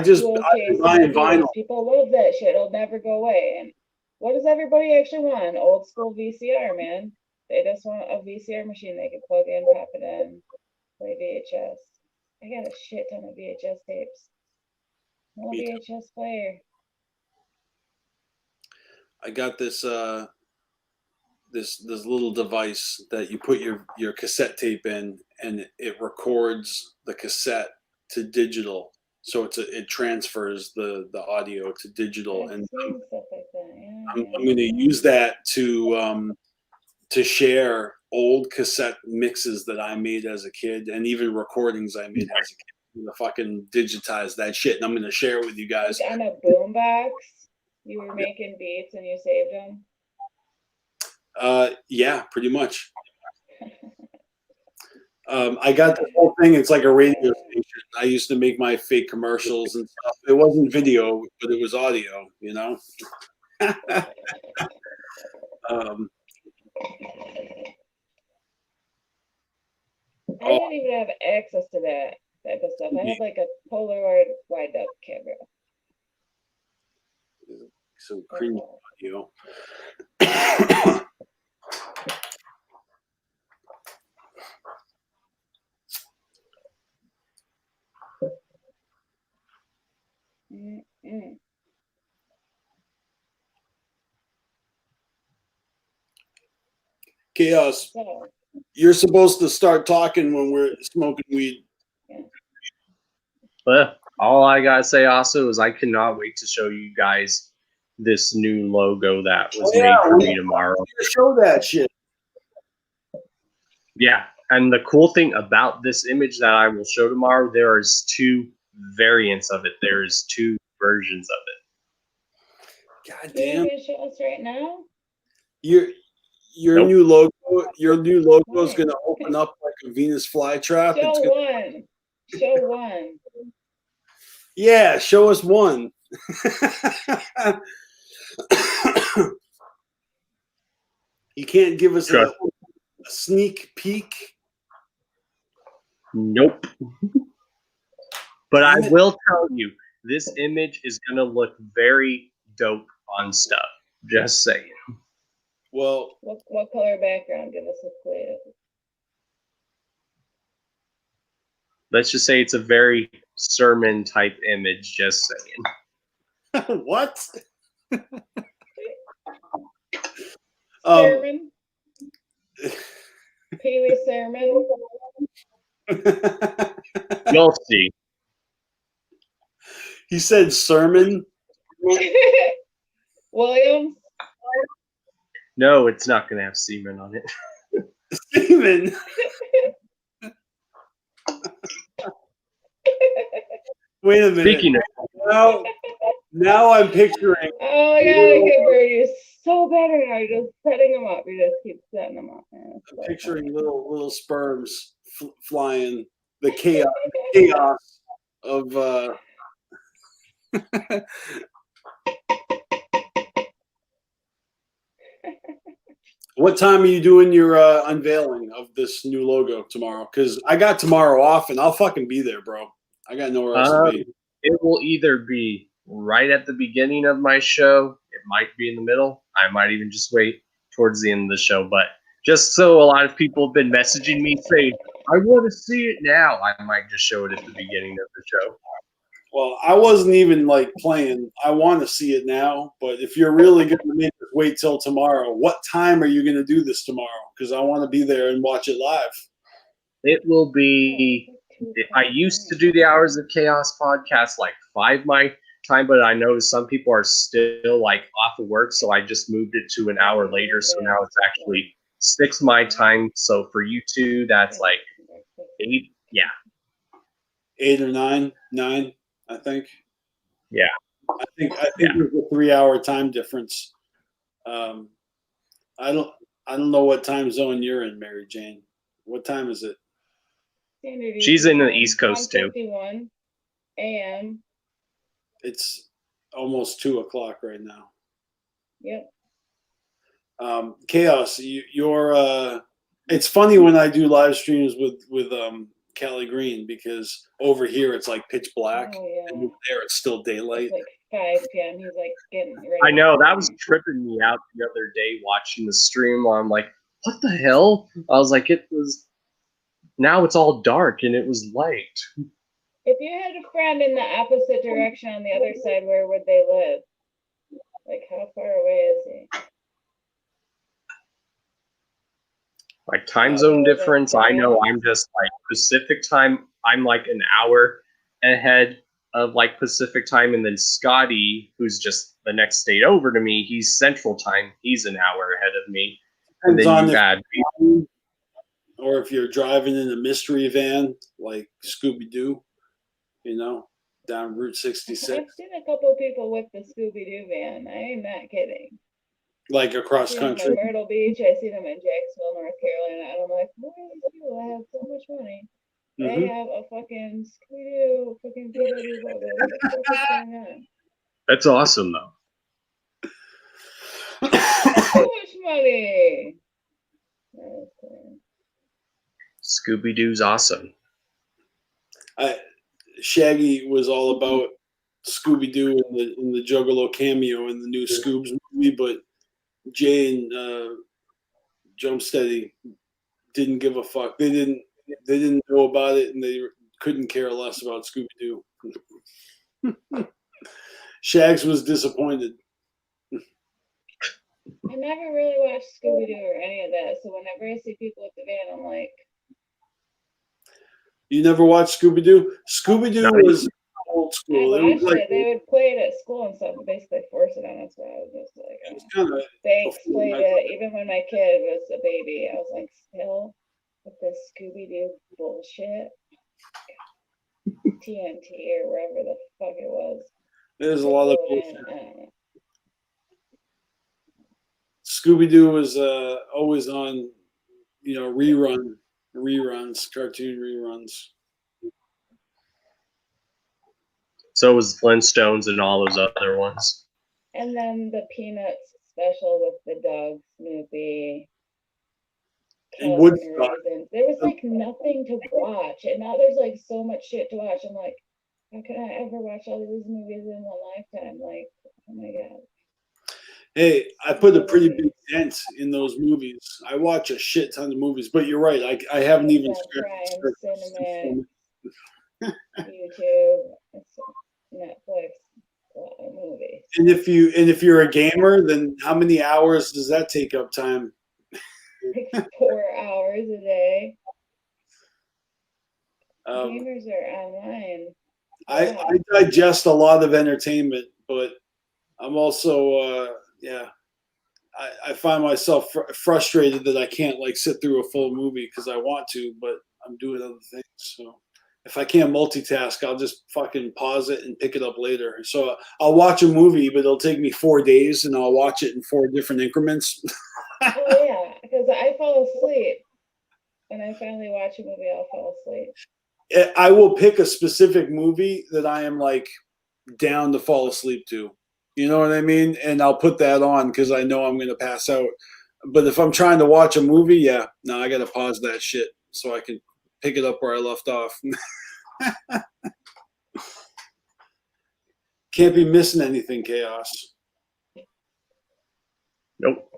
just gonna say, I've been buying vinyl. People love that shit. It'll never go away. And what does everybody actually want? An old school VCR, man. They just want a VCR machine they can plug in, pop it in, play VHS. I got a shit ton of VHS tapes. No Me too. VHS player. I got this this little device that you put your cassette tape in, and it records the cassette to digital, so it transfers the audio to digital, I've and seen stuff like that. Yeah, I'm going to use that to share old cassette mixes that I made as a kid, and even recordings I made as a kid. I'm gonna fucking digitize that shit, and I'm going to share it with you guys. Like on a boombox, you were making beats and you saved them. Yeah, pretty much. I got the whole thing. It's like a radio station. I used to make my fake commercials and stuff. It wasn't video, but it was audio, you know? I didn't even have access to that type of stuff. I had like a Polaroid wide up camera. Some creamy audio. Chaos. So, You're supposed to start talking when we're smoking weed. But all I gotta say also is I cannot wait to show you guys this new logo that was made for me tomorrow. Show that shit. Yeah, and the cool thing about this image that I will show tomorrow, there is 2 variants of it. There's 2 versions of it. God you're damn. gonna show us right now? Your Nope. new logo is gonna open up like a Venus flytrap. Show one. Show one. Yeah, show us one. You can't give us a sneak peek. Nope. But I will tell you, this image is gonna look very dope on stuff. Just saying. Well, what color background? Give us a clue. Let's just say it's a very sermon type image. Just saying. What? Sermon. Pee-wee sermon. You'll see. He said sermon. Williams. No, it's not gonna have semen on it. Semen. Wait a minute. Speaking of, now I'm picturing. Oh my god, I get bird. You're so better now. You're just setting them up. You just keep setting them up. Man. I'm picturing little sperms flying. The chaos of. What time are you doing your unveiling of this new logo tomorrow? Because I got tomorrow off, and I'll fucking be there, bro. I got nowhere else to be. It will either be right at the beginning of my show. It might be in the middle. I might even just wait towards the end of the show. But just so a lot of people have been messaging me saying, I want to see it now, I might just show it at the beginning of the show. Well, I wasn't even like playing. I want to see it now, but if you're really going to make us wait till tomorrow, what time are you going to do this tomorrow? Because I want to be there and watch it live. It will be. I used to do the Hours of Chaos podcast like 5 my time, but I noticed some people are still like off of work, so I just moved it to an hour later. So now it's actually 6 my time. So for you two, that's like 8. Yeah. 8 or 9, I think. Yeah. I think there's a 3-hour time difference. I don't know what time zone you're in, Mary Jane. What time is it? She's in the East Coast too. 1:51 a.m. It's almost 2:00 right now. Yep. Chaos, you're. It's funny when I do live streams with Callie Green, because over here it's like pitch black, and over there it's still daylight. It's like 5 p.m. He's like getting ready. I know, that was tripping me out the other day watching the stream. I'm like, what the hell? I was like, now it's all dark and it was light. If you had a friend in the opposite direction on the other side, where would they live? Like, how far away is he? Like time zone difference, I know I'm just like Pacific time. I'm like an hour ahead of like Pacific time, and then Scotty, who's just the next state over to me, he's Central time. He's an hour ahead of me. And then you had, or if you're driving in a mystery van like Scooby Doo, down Route 66. I've seen a couple of people with the Scooby Doo van. I am not kidding. Like across country. In Myrtle Beach, I see them in Jacksonville, North Carolina, and I'm like, why are these people that have so much money? They have a fucking Scooby-Doo, fucking Scooby-Doo logo. What the fuck is going on? That's awesome, though. So much money. Scooby-Doo's awesome. Shaggy was all about Scooby-Doo in the Juggalo cameo in the new Scoobs movie, but Jay and Jumpsteady didn't give a fuck. They didn't know about it, and they couldn't care less about Scooby-Doo. Shags was disappointed. I never really watched Scooby-Doo or any of that, so whenever I see people with the van, I'm like... You never watched Scooby-Doo? Scooby-Doo was old school. I watched it. They would play it at school and stuff, and basically force it on us. So I was just like, thanks, played it. Even when my kid was a baby, I was like, still with this Scooby-Doo bullshit. TNT or wherever the fuck it was. There's a lot of bullshit. Scooby-Doo was always on, reruns, cartoon reruns. So was Flintstones and all those other ones. And then the Peanuts special with the dog Snoopy. And Woodstock. There was like nothing to watch, and now there's like so much shit to watch. I'm like, how can I ever watch all these movies in one lifetime? Like, oh my god. Hey, I put a pretty big dent in those movies. I watch a shit ton of movies, but you're right. I haven't even Prime, Cinema, YouTube, Netflix, movies. And if you're a gamer, then how many hours does that take up time? Like 4 hours a day. Gamers are online. I digest a lot of entertainment, but I'm also I find myself frustrated that I can't like sit through a full movie because I want to, but I'm doing other things. So if I can't multitask, I'll just fucking pause it and pick it up later. So I'll watch a movie, but it'll take me 4 days, and I'll watch it in 4 different increments. Oh yeah, because I fall asleep. When I finally watch a movie, I'll fall asleep. I will pick a specific movie that I am like down to fall asleep to. You know what I mean? And I'll put that on because I know I'm going to pass out. But if I'm trying to watch a movie, I got to pause that shit so I can pick it up where I left off. Can't be missing anything, Chaos. Nope.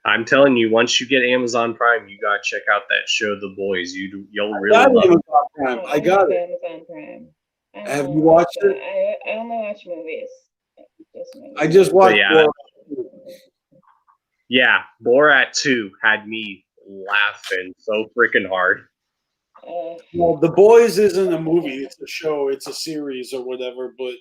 I'm telling you, once you get Amazon Prime, you gotta check out that show, The Boys. You'll really love it. I got it. Amazon Prime. Have you watched it? I only watch movies. Just movies. I just watched. yeah. Yeah, Borat 2 had me laughing so freaking hard. Well, The Boys isn't a movie; it's a show, it's a series or whatever. But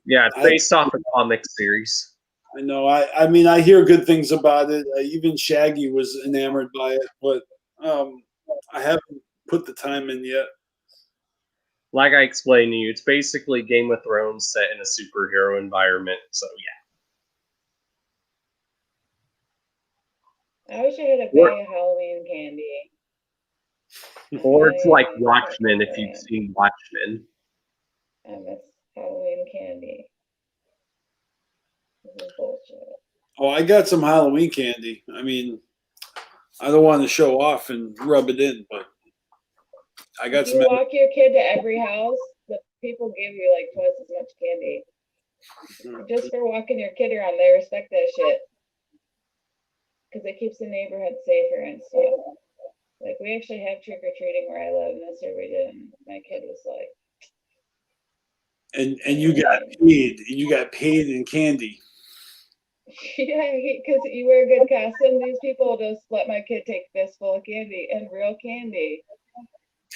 yeah, it's based off a comic series. I know. I mean, I hear good things about it. Even Shaggy was enamored by it, but I haven't put the time in yet. Like I explained to you, it's basically Game of Thrones set in a superhero environment. So I wish I had a bag of Halloween candy. Or it's like Watchmen, if you've seen Watchmen. I miss Halloween candy. This is bullshit. Oh, I got some Halloween candy. I mean, I don't want to show off and rub it in, but I got some. You walk your kid to every house, the people give you like twice as much candy. Just for walking your kid around, they respect that shit. Because it keeps the neighborhood safer and stuff. Like, we actually have trick-or-treating where I live, and this year we did, and my kid was like... And you got paid. You got paid in candy. Yeah, because you wear a good costume, these people just let my kid take this full of candy, and real candy.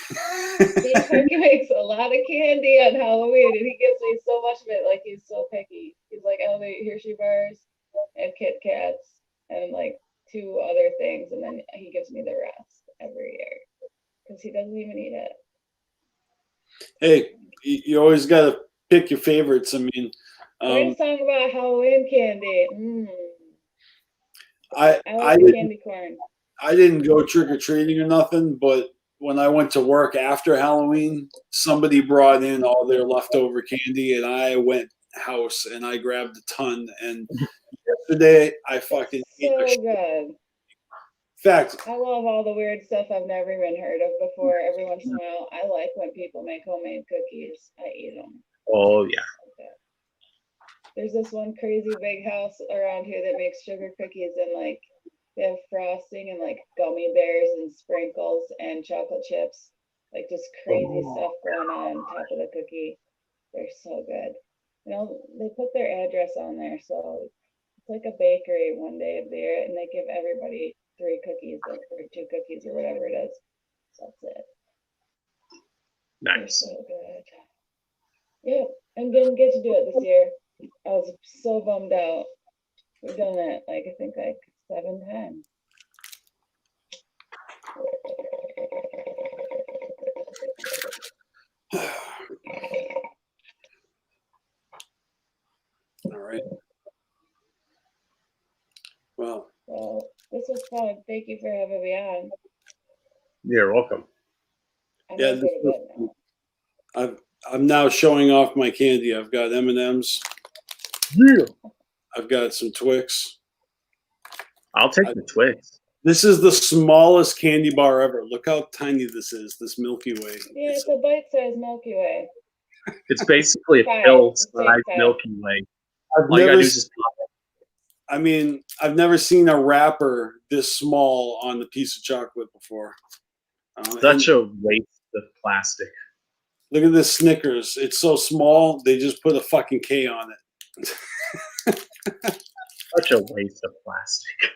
He makes a lot of candy on Halloween, and he gives me so much of it, like, he's so picky. He's like, I'll eat Hershey bars and Kit Kats and, like, 2 other things, and then he gives me the rest every year because he doesn't even eat it. Hey, you always got to pick your favorites. I mean, write a song about Halloween candy. I like the candy corn. I didn't go trick or treating or nothing, but when I went to work after Halloween, somebody brought in all their leftover candy, and I went house and I grabbed a ton. And yesterday, I fucking ate so the shit. Good. In fact, I love all the weird stuff I've never even heard of before. Every once in a while, I like when people make homemade cookies. I eat them. Oh, yeah. There's this one crazy big house around here that makes sugar cookies, and like they have frosting and like gummy bears and sprinkles and chocolate chips. Like just crazy stuff going on top of the cookie. They're so good. You know, they put their address on there, so it's like a bakery one day of the year, and they give everybody 3 cookies or 2 cookies or whatever it is. That's it. Nice. They're so good. Yeah, and didn't get to do it this year. I was so bummed out. We've done it like I think like 7 times. all right. Well, this was fun. Thank you for having me on. You're welcome. I'm now showing off my candy. I've got M&Ms. Yeah. I've got some Twix. I'll take the Twix. This is the smallest candy bar ever. Look how tiny this is, this Milky Way. Yeah, it's a bite-sized Milky Way. It's basically a pill-sized Milky Way. All you gotta do is just pop it. I mean, I've never seen a wrapper this small on the piece of chocolate before. Such a waste of plastic. Look at this Snickers. It's so small, they just put a fucking K on it. Such a waste of plastic.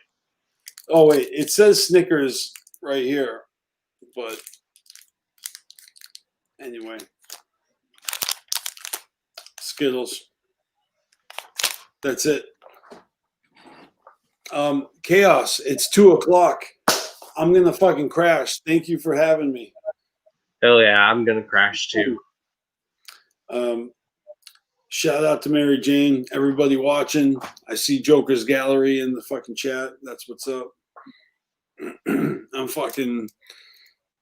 Oh, wait. It says Snickers right here. But anyway. Skittles. That's it. Chaos. It's 2:00. I'm going to fucking crash. Thank you for having me. Hell yeah, I'm going to crash too. Shout out to Mary Jane, everybody watching. I see Joker's Gallery in the fucking chat. That's what's up. I'm fucking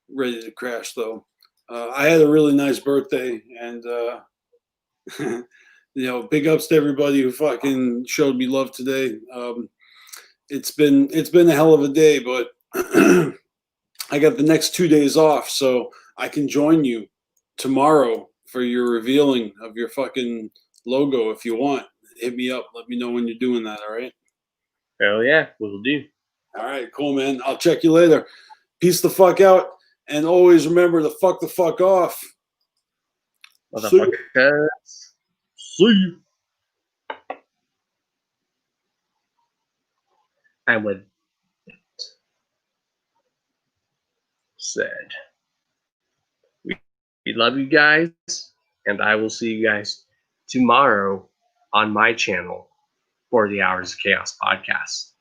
ready to crash though. I had a really nice birthday, and you know, big ups to everybody who fucking showed me love today. It's been a hell of a day, but I got the next 2 days off, so I can join you tomorrow for your revealing of your fucking logo if you want. Hit me up. Let me know when you're doing that, all right? Hell yeah, we'll do. All right, cool, man. I'll check you later. Peace the fuck out, and always remember to fuck the fuck off. Motherfuckers. See you. And with it said, we love you guys, and I will see you guys tomorrow on my channel for the Hours of Chaos podcast.